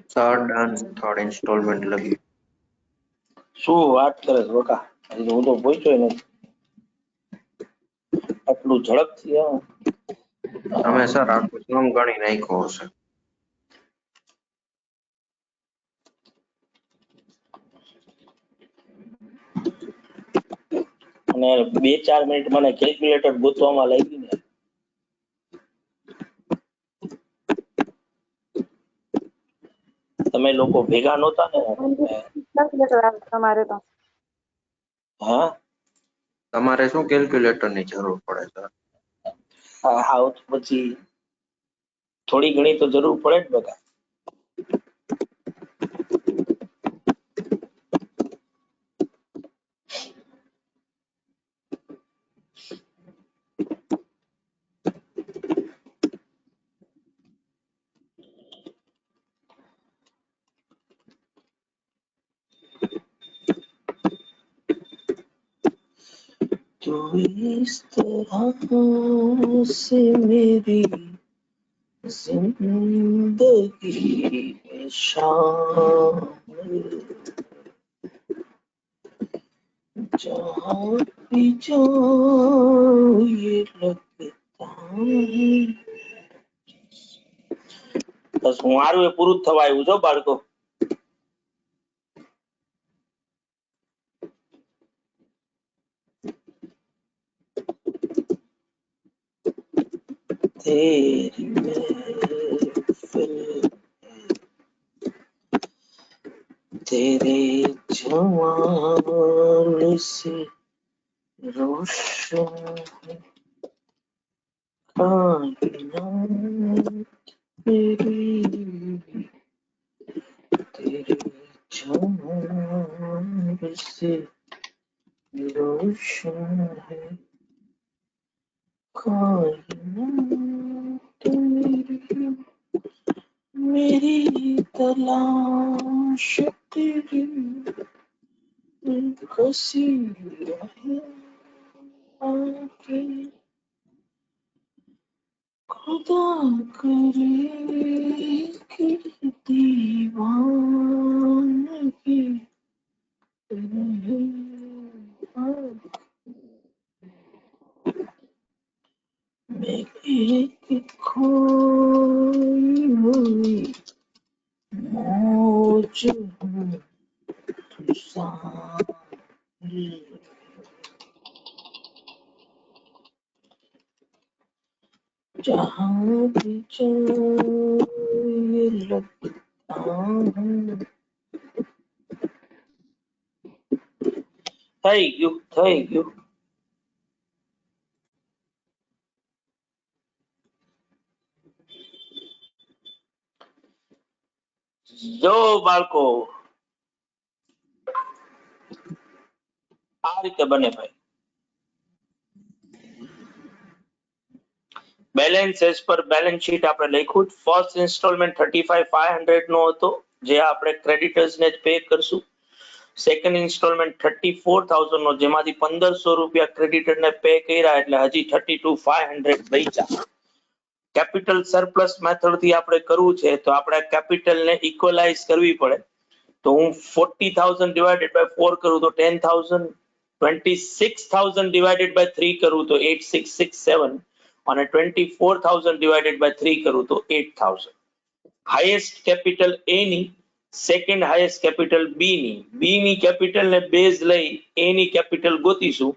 થર્ડ ઇન્સ્ટોલમેન્ટ લગી. શું વાત કરે છે બકા? હજી તો હું તો પહોંચ્યો નથી આટલું ઝડપથી. તમે સર આખું સમ ગણી નાખ્યો હશે. અને 2-4 મિનિટ મને કેલ્ક્યુલેટર ગોતવામાં લાગી ને. તમે લોકો ભેગા નહોતા ને. કેલ્ક્યુલેટર આવે તમારે તો. હા તમારે શું કેલ્ક્યુલેટર ની જરૂર પડે સર? હા તો પછી થોડી ઘણી તો જરૂર પડે જ બકા. तो इस तरह से मेरी जिंदगी में शामिल जहाँ भी जाऊं ये लगता है. બસ હું મારું એ પૂરું થવા આવ્યું છો બાળકો. तेरी महफिल तेरे जमाल से रोशन कायनात मेरी तेरे जमाल से रोशन है कायनात मेरी मेरी तलाश तेरी कसी रहे आके खुदा करे कि दीवानगी रहे. मैं एक खोई हुई मौज हूँ तू साहिल. जहाँ भी जाऊं ये लगता हूँ. થઈ ગયું. જો બાળકો આ રીતે બને ભાઈ. Balance as per balance sheet આપણે લખ્યું. ફર્સ્ટ ઇન્સ્ટોલમેન્ટ 35,500 નો હતો જે આપણે ક્રેડિટર્સ ને પે કરશું. સેકન્ડ ઇન્સ્ટોલમેન્ટ 34,000 નો જેમાંથી 1,500 રૂપિયા ક્રેડિટર ને પે કર્યા એટલે હજી 32,500 બચ્યા. કેપિટલ સરપ્લસ મેથડ થી આપણે કરવું છે તો આપણે કેપિટલ ને ઇક્વલાઇઝ કરવી પડે. તો હું 40,000 ડિવાઇડેડ બાય 4 કરું તો 10,000, 26,000 ડિવાઇડેડ બાય 3 કરું તો 8,667 અને 24,000 ડિવાઇડેડ બાય 3 કરું તો 8,000. હાઈએસ્ટ કેપિટલ એ ની, સેકન્ડ હાઈએસ્ટ કેપિટલ બી ની કેપિટલ ને બેઝ લઈ એ ની કેપિટલ ગોતીશું.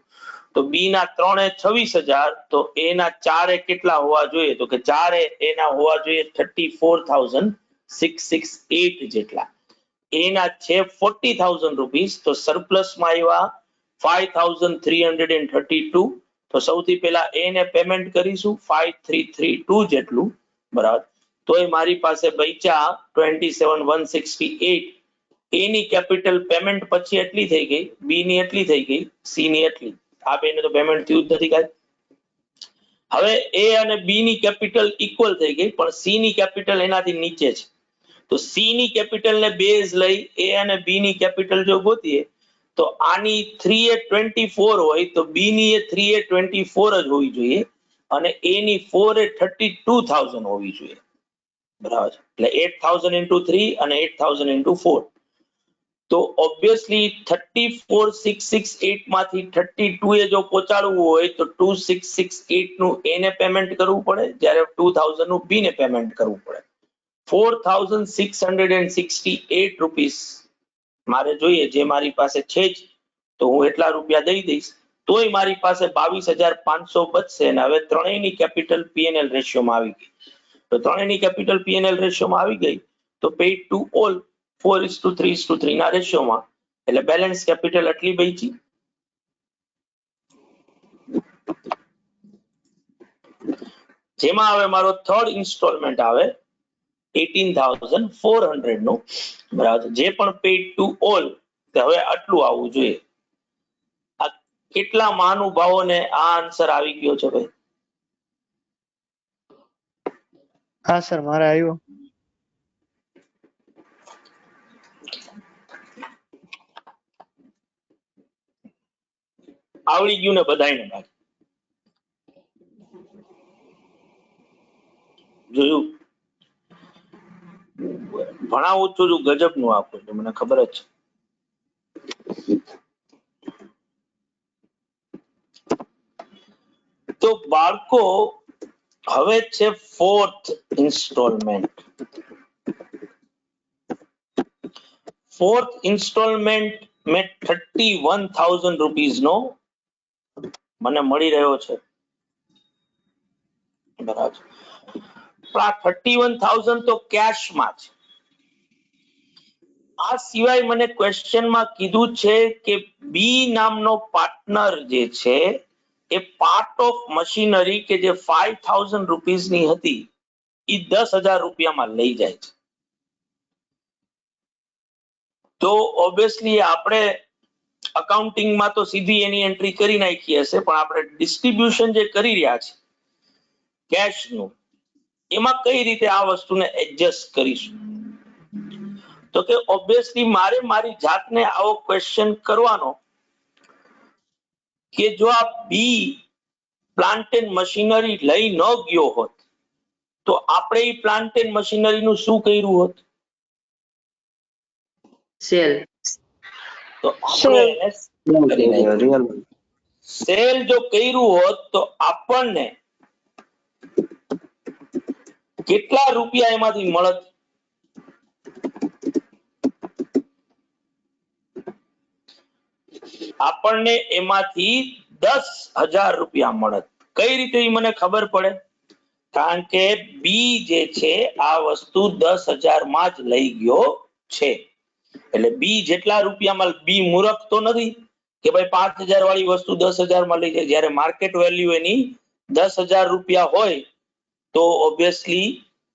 તો બી ના 3 એ 26,000 તો એ ના 4 એ કેટલા હોવા જોઈએ તો કે 4 એ ના હોવા જોઈએ 34,668 જેટલા. એ ના છે 40,000 રૂપીસ તો સરપ્લસ માં આવ્યા 5,332. તો સૌથી પહેલા એ ને પેમેન્ટ કરીશું 5,332 જેટલું બરાબર. તો એ મારી પાસે બચ્યા 27,168. એ ની કેપિટલ પેમેન્ટ પછી એટલી થઈ ગઈ, બી ની એટલી થઈ ગઈ, સી ની એટલી. આ બેને તો પેમેન્ટ થયું જ નથી કાંઈ. હવે એ અને બી ની કેપિટલ ઇક્વલ થઈ ગઈ પણ સી ની કેપિટલ એનાથી નીચે છે. તો સી ની કેપિટલ ને બેઝ લઈ એ અને બી ની કેપિટલ જો ગોતીએ તો આની 3 એ 24 હોય તો બી ની એ 3 એ 24 જ હોવી જોઈએ અને એ ની 4 એ 32,000 હોવી જોઈએ. બરાબર છે. એટલે 8000 into 3 અને 8000 into 4. તો ઓબ્વિયસલી 34668 માંથી 32 એ જો પહોંચાડવું હોય તો 2668 નું એ ને પેમેન્ટ કરવું પડે, જ્યારે 2000 નું બી ને પેમેન્ટ કરવું પડે. 4668 રૂપીસ મારે જોઈએ, જે મારી પાસે છે જ, તો હું એટલા રૂપિયા દઈ દઈશ, તોય મારી પાસે 22,500 બચશે. અને હવે ત્રણેયની કેપિટલ પીએનએલ રેશિયોમાં આવી ગઈ. તો ત્રણેયની કેપિટલ પીએનએલ રેશિયોમાં આવી ગઈ તો પેઇડ ટુ ઓલ 4:3:3 ના રેશિયોમાં, એટલે બેલેન્સ કેપિટલ આટલી બચી. જેમાં હવે મારો થર્ડ ઇન્સ્ટોલમેન્ટ આવે 18,400 નું, બરાબર, જે પણ પેઇડ ટુ ઓલ, હવે આટલું આવવું જોઈએ. આ કેટલા મહાનુભાવોને આ આન્સર આવી ગયો છે ભાઈ? હા સર, મારે આવ્યો. આવડી ગયું ને બધાયને? બાકી જોયું? ભણાવું છું ગજબ નું આપું છું, મને ખબર જ છે. તો બાળકો હવે છે ફોર્થ ઇન્સ્ટોલમેન્ટ. ફોર્થ ઇન્સ્ટોલમેન્ટ મેં 31,000 રૂપીસ નો મને મળી રહ્યો છે, બરાબર. પણ આ 31,000 તો કેશમાં છે. આ સિવાય મને ક્વેશ્ચનમાં કીધું છે કે બી નામનો પાર્ટનર જે છે એ પાર્ટ ઓફ મશીનરી કે જે 5,000 રૂપીસની હતી એ 10,000 રૂપિયામાં લઈ જાય છે. તો ઓબ્વિયસલી આપણે અકાઉન્ટિંગમાં તો સીધી એની એન્ટ્રી કરી નાખી હશે, પણ આપણે ડિસ્ટ્રીબ્યુશન જે કરી રહ્યા છે કેશનું, એમાં કઈ રીતે આ વસ્તુને એડજસ્ટ કરીશું? તો કે ઓબ્વિયસલી મારે મારી જાતને આવો ક્વેશ્ચન કરવાનો કે જો આ બી પ્લાન્ટ એન્ડ મશીનરી લઈ ન ગયો હોત તો આપણે એ પ્લાન્ટ એન્ડ મશીનરીનું શું કર્યું હોત? સેલ. તો આપણે એને કરી નાખ્યું. સેલ જો કર્યું હોત તો આપણને કેટલા રૂપિયા એમાંથી મળત? આપણને એમાંથી 10,000 રૂપિયા મળત. કઈ રીતે ઈ મને ખબર પડે? કારણ કે બી જે છે આ વસ્તુ 10,000 માં જ લઈ ગયો છે. એટલે બી જેટલા રૂપિયામાં, બી મૂર્ખ તો નથી કે ભાઈ 5,000 વાળી વસ્તુ 10,000 માં લઈ જાય. જ્યારે માર્કેટ વેલ્યુ એની 10,000 રૂપિયા હોય તો ઓબ્વિયસલી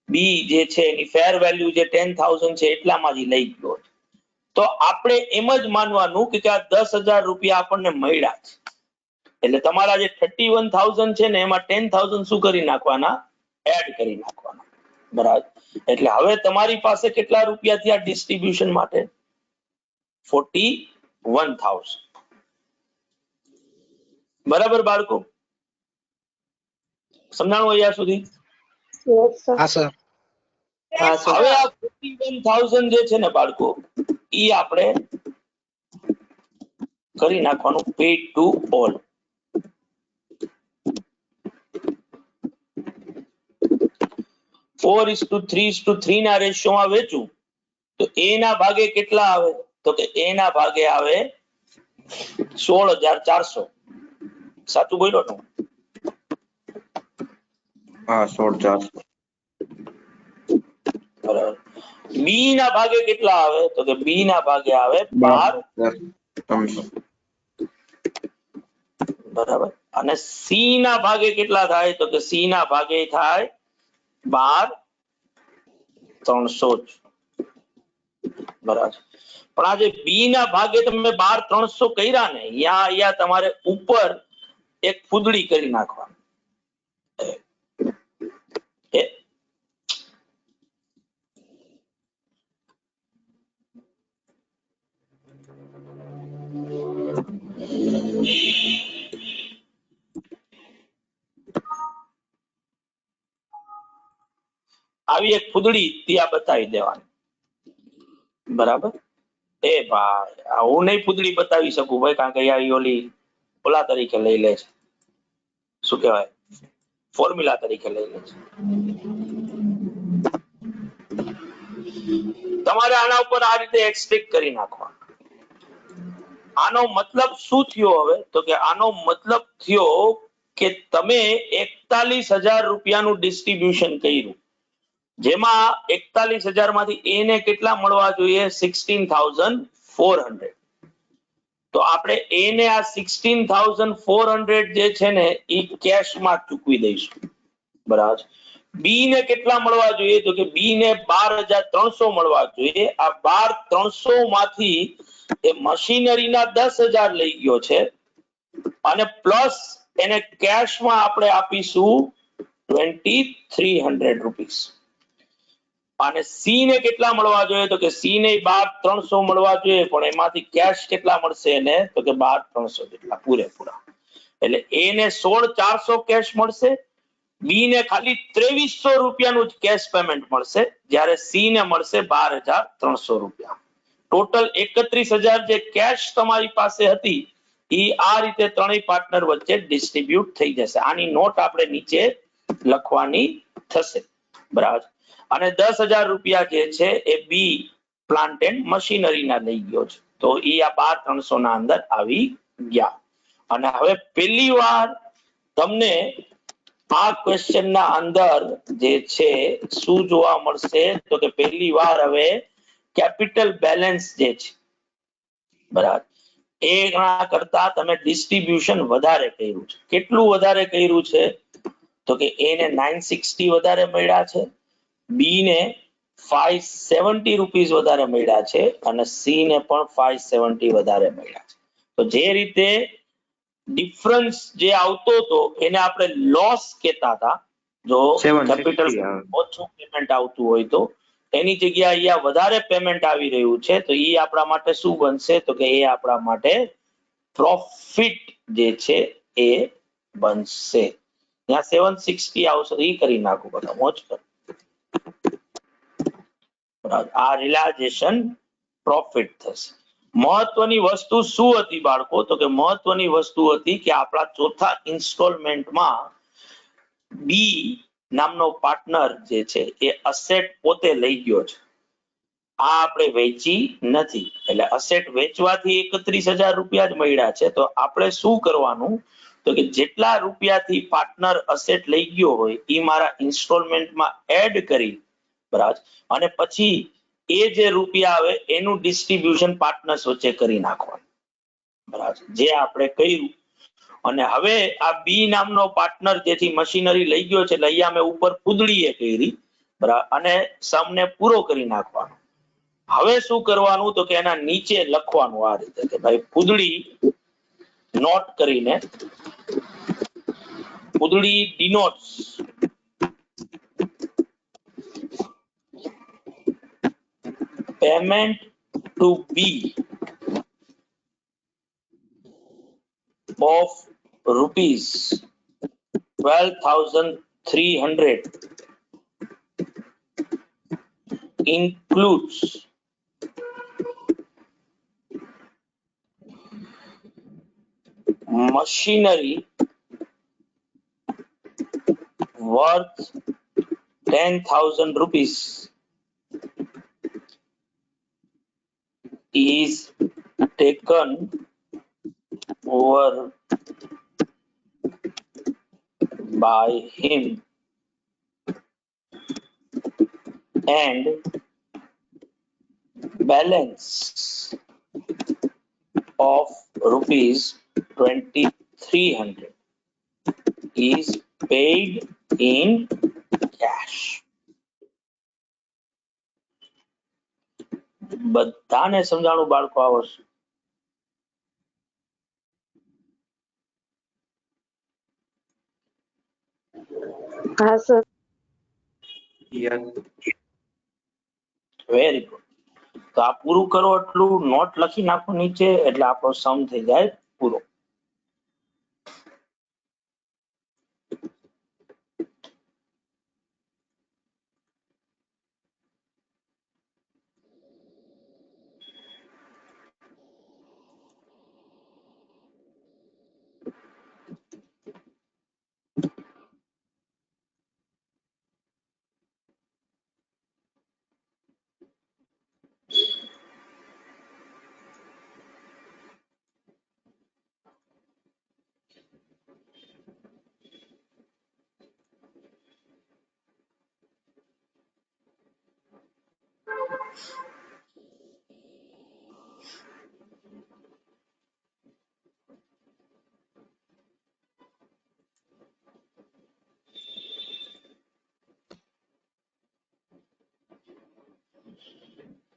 બી જે છે એની ફેર વેલ્યુ જે 10,000 છે એટલામાં જ લઈ ગયો. તો આપણે એમ જ માનવાનું કે આ 10,000 રૂપિયા આપણને મળ્યા છે. એટલે તમારા જે 31,000 છે ને એમાં 10,000 શું કરી નાખવાના? એડ કરી નાખવાના, બરાબર. એટલે હવે તમારી પાસે કેટલા રૂપિયા થયા ડિસ્ટ્રીબ્યુશન માટે? 41,000. બરાબર બાળકો, સમજાણું અહીંયા સુધી? હા સર. હવે આ 41,000 જે છે ને બાળકો, ઈ આપણે કરી નાખવાનું પેડ ટુ ઓલ. ફોર 4:3:3 ના રેશિયોમાં વેચું તો એ ના ભાગે કેટલા આવે? તો કે એ ના ભાગે આવે 16,400. સાચું બોલ્યો ને? હા 16,400. બરાબર. બી ના ભાગે કેટલા આવે? તો કે બી ના ભાગે આવે 12,300. બરાબર. અને સી ના ભાગે કેટલા થાય? તો કે સી ના ભાગે થાય 12,300 જ. બરાબર. પણ આ જે બી ના ભાગે તમે 12,300 કર્યા ને, અહીંયા તમારે ઉપર એક ફૂદડી કરી નાખવાની. આવી એક ફૂદડી ત્યાં બતાવી દેવાની, બરાબર. એ ભાઈ હું નહીં ફૂદડી બતાવી શકું ભાઈ, કારણ કે યાર ઓલી ઓલા તરીકે લઈ લે છે, શું કહેવાય, ફોર્મ્યુલા તરીકે લઈ લે છે. તમારે આના ઉપર આ રીતે એક્સટ્રેક્ટ કરી નાખવા. આનો મતલબ શું થયો હવે? તો કે આનો મતલબ થયો કે તમે 41,000 રૂપિયાનું ડિસ્ટ્રીબ્યુશન કર્યું, જેમાં 41,000 માંથી એને કેટલા મળવા જોઈએ? 16,400. તો આપણે એને આ 16,400 જે છે ને એ કેશમાં ચૂકવી દઈશું, બરાબર. બી ને કેટલા મળવા જોઈએ? તો કે બી ને 12,300 મળવા જોઈએ. આ 12,300 માંથી એ મશીનરીના 10,000 લઈ ગયો છે અને પ્લસ એને કેશમાં આપણે આપીશું 2,300 રૂપીસ. અને સી ને કેટલા મળવા જોઈએ? તો કે સી ને 12,300 મળવા જોઈએ, પણ એમાંથી કેશ કેટલા મળશે એને? તો કે 12,300 જેટલા પૂરેપૂરા. એટલે એ ને 16,400 કેશ મળશે, બી ને ખાલી 2,300 રૂપિયાનું જ કેશ પેમેન્ટ મળશે, જ્યારે સી ને મળશે 12,300 રૂપિયા. ટોટલ 31,000 જે કેશ તમારી પાસે હતી એ આ રીતે ત્રણેય પાર્ટનર વચ્ચે ડિસ્ટ્રીબ્યુટ થઈ જશે. આની નોટ આપણે નીચે લખવાની થશે, બરાબર. અને 10,000 રૂપિયા જે છે એ બી પ્લાન્ટ એન્ડ મશીનરીના લઈ ગયો છે, તો એ આ 12,300 ના અંદર આવી ગયા. અને હવે પહેલી વાર તમને આ ક્વેશ્ચન ના અંદર જે છે શું જોવા મળશે? તો કે પહેલી વાર હવે કેપિટલ બેલેન્સ જે છે, બરાબર, એના કરતા તમે ડિસ્ટ્રીબ્યુશન વધારે કર્યું છે. કેટલું વધારે કર્યું છે? તો કે એ ને 960 વધારે મળ્યા છે, બી ને 570 રૂપીસ વધારે મળ્યા છે અને સી ને પણ 570 વધારે મળ્યા છે. તો જે રીતે ડિફરન્સ જે આવતો હતો એને આપણે લોસ કહેતા હતા. જો કેપિટલ ઓછું પેમેન્ટ આવતું હોય તો એની જગ્યાએ અહીંયા વધારે પેમેન્ટ આવી રહ્યું છે, તો એ આપણા માટે શું બનશે? તો કે એ આપણા માટે પ્રોફિટ જે છે એ બનશે. ત્યાં 760 આવશે, એ કરી નાખું બધા મોજ કર. આ રિલાઇઝેશન પ્રોફિટ થશે. મહત્વની વસ્તુ શું હતી બાળકો? તો કે મહત્વની વસ્તુ હતી કે આપણા ચોથા ઇન્સ્ટોલમેન્ટમાં બી નામનો પાર્ટનર જે છે એ અસેટ પોતે લઈ ગયો છે, આ આપણે વેચી નથી. એટલે અસેટ વેચવાથી 31,000 રૂપિયા જ મળ્યા છે. તો આપણે શું કરવાનું? તો કે જેટલા રૂપિયાથી પાર્ટનર અસેટ લઈ ગયો હોય એ મારા ઇન્સ્ટોલમેન્ટમાં એડ કરી, બરાબર, અને પછી એ જે રૂપિયા આવે એનું ડિસ્ટ્રીબ્યુશન પાર્ટનર્સ વચ્ચે કરી નાખવાનું, બરાબર, જે આપણે કર્યું. અને હવે આ બી નામનો પાર્ટનર જેથી મશીનરી લઈ ગયો છે એટલે અહીંયા મેં ઉપર ફૂદડીએ કરી, બરાબર, અને સમને પૂરો કરી નાખવાનો. હવે શું કરવાનું? તો કે એના નીચે લખવાનું આ રીતે કે ભાઈ ફૂદડી નોટ કરીને, ફૂદડી ડિનોટ્સ payment to B of rupees 12,300 includes machinery worth 10,000 rupees is taken over by him and balance of rupees 2,300 is paid in cash. બધાને સમજાણું બાળકો આ વસ્તુ? હા સર. Very good. તો આ પૂરું કરો, એટલું નોટ લખી નાખો નીચે, એટલે આપણો સમ થઈ જાય પૂરો.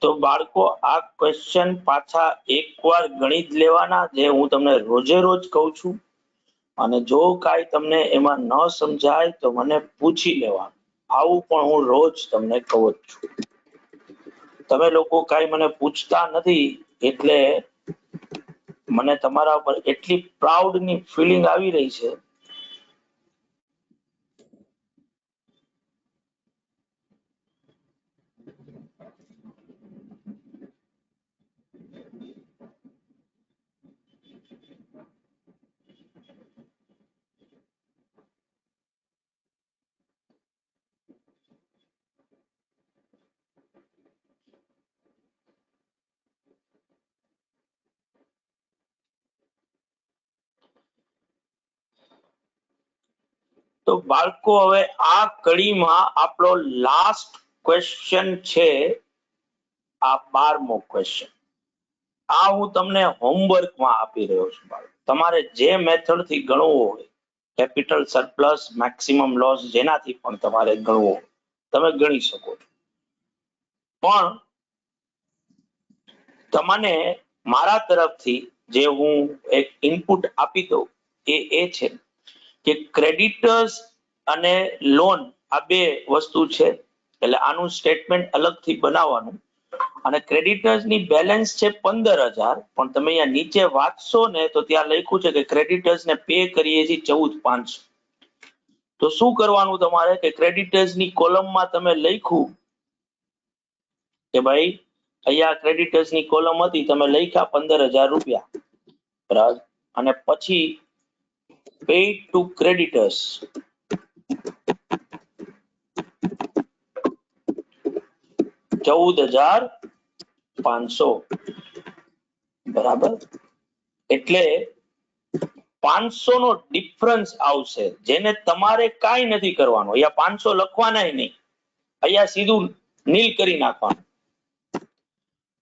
તો બાળકો આ ક્વેશ્ચન પાછા એકવાર ગણી જ લેવાના, જે હું તમને રોજે રોજ કહું છું. અને જો કાંઈ તમને એમાં ન સમજાય તો મને પૂછી લેવાનું. આવું પણ હું રોજ તમને કહું જ છું. તમે લોકો કાંઈ મને પૂછતા નથી એટલે મને તમારા ઉપર એટલી પ્રાઉડ ની ફિલિંગ આવી રહી છે. તો બાળકો હવે આ કડીમાં આપણો લાસ્ટ ક્વેશ્ચન છે, આ 12મો ક્વેશ્ચન. આ હું તમને હોમવર્કમાં આપી રહ્યો છું બાળકો. તમારે જે મેથડ થી ગણવું હોય, કેપિટલ સરપ્લસ, મેક્સિમમ લોસ, જેનાથી પણ તમારે ગણવું હોય તમે ગણી શકો છો. પણ તમને મારા તરફથી જે હું એક ઇનપુટ આપી દઉં એ છે કે ક્રેડિટર્સ અને લોન આ બે વસ્તુ છે. એટલે આનું સ્ટેટમેન્ટ અલગથી બનાવવાનું. અને ક્રેડિટર્સ ની બેલેન્સ છે 15,000, પણ તમે અહીંયા નીચે વાંચશો ને તો ત્યાં લખ્યું છે કે ક્રેડિટર્સ ને પે કરીએ છીએ 14,500. તો શું કરવાનું તમારે કે ક્રેડિટર્સ ની કોલમમાં તમે લખ્યું કે ભાઈ અહીંયા ક્રેડિટર્સ ની કોલમ હતી, તમે લખ્યા 15,000 રૂપિયા, બરાબર. અને પછી paid to creditors, $14,500, બરાબર. એટલે 500 નો ડિફરન્સ આવશે, જેને તમારે કાંઈ નથી કરવાનું. અહીંયા 500 લખવાના નહીં, અહીંયા સીધું નીલ કરી નાખવાનું.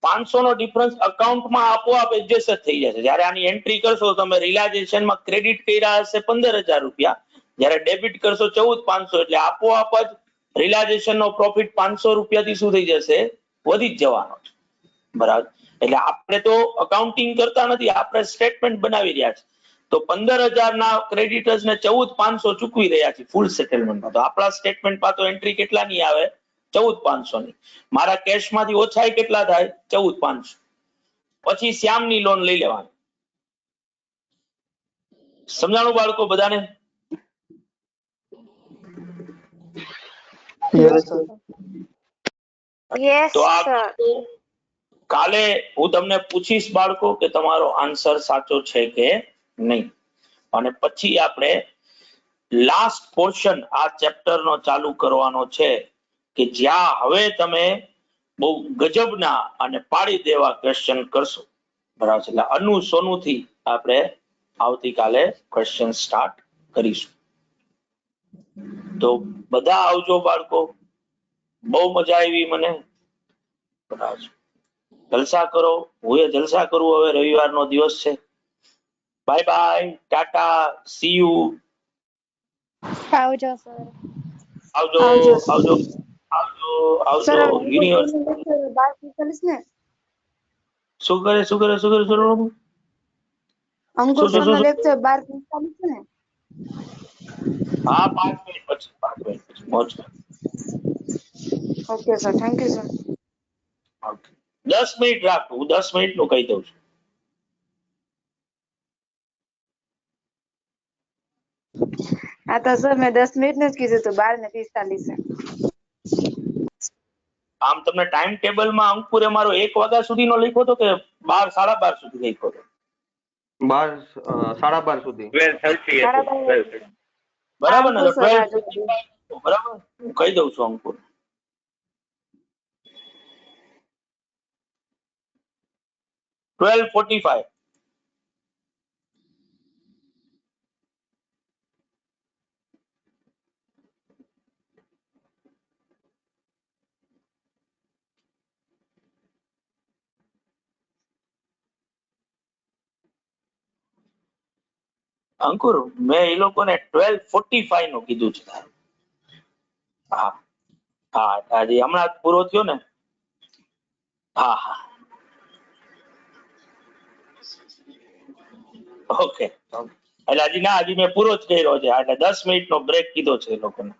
500 નો ડિફરન્સ અકાઉન્ટમાં આપોઆપ એડજસ્ટ થઈ જશે. જ્યારે આની એન્ટ્રી કરશો તમે રિલાઇઝેશનમાં ક્રેડિટ કર્યા હશે 15,000 રૂપિયા, જ્યારે ડેબિટ કરશો 14,500, એટલે આપોઆપ જ રિલાઇઝેશન નો પ્રોફિટ 500 રૂપિયાથી શું થઈ જશે, વધી જ જવાનો, બરાબર. એટલે આપણે તો અકાઉન્ટિંગ કરતા નથી, આપણે સ્ટેટમેન્ટ બનાવી રહ્યા છે. તો 15,000 ના ક્રેડિટર્સ ને 14,500 ચૂકવી રહ્યા છે ફૂલ સેટલમેન્ટમાં. તો આપણા સ્ટેટમેન્ટમાં તો એન્ટ્રી કેટલાની આવે, 14,500 ની. મારા કેશમાંથી ઓછાઈ કેટલા થાય, 14,500. પછી શ્યામની લોન લઈ લેવાની. સમજાણું બાળકો બધાને? યસ તો આ સર. કાલે હું તમને પૂછીશ બાળકો કે તમારો આન્સર સાચો છે કે નહીં. અને પછી આપણે લાસ્ટ પોર્શન આ ચેપ્ટર નો ચાલુ કરવાનો છે, કે જ્યાં હવે તમે બહુ ગજબના અને પાડી દેવા ક્વેશ્ચન કરશો, બરાબર છે. એટલે અનુ સોનું થી આપણે આવતીકાલે ક્વેશ્ચન સ્ટાર્ટ કરીશું. તો બધા આવજો બાળકો, બહુ મજા આવી મને, બરાબર. જલસા કરો, હું એ જલસા કરું. હવે રવિવારનો દિવસ છે. Bye bye, Tata, C you. આવજો સર. આવજો આવજો. આવજો આવજો આવજો. સર યુનિવર્સિટી 12:45 ને શું કરે અંકુર શું, સર નો લેક્ચર 12:45 છે ને? હા 5 મિનિટ પછી, 5 મિનિટ પછી મોજ. Okay sir, thank you sir. 10 minute રાખું, હું 10 મિનિટ નું કહી દઉં છું. હા તો સર મેં 10 મિનિટ નું જ કીધું હતું, 12:45 છે. આમ તમને ટાઈમ ટેબલ માં અંકુરે મારો 1 વાગ્યા સુધીનો લખ્યો હતો કે 12, 12:30 સુધી લખ્યો હતો? 12, 12:30 સુધી. 12:30. બરાબર ને? તો અંકુર સર 12, બરાબર, હું કહી દઉં છું અંકુર. $12.45. અંકુર, મેં એ લોકોને 12:45 નું કીધું છે. હા હા, આજે હમણાં પૂરો થયો ને. હા હા ઓકે એટલે હજી મેં પૂરો જ કર્યો છે એટલે 10 મિનિટનો બ્રેક કીધો છે એ લોકોને.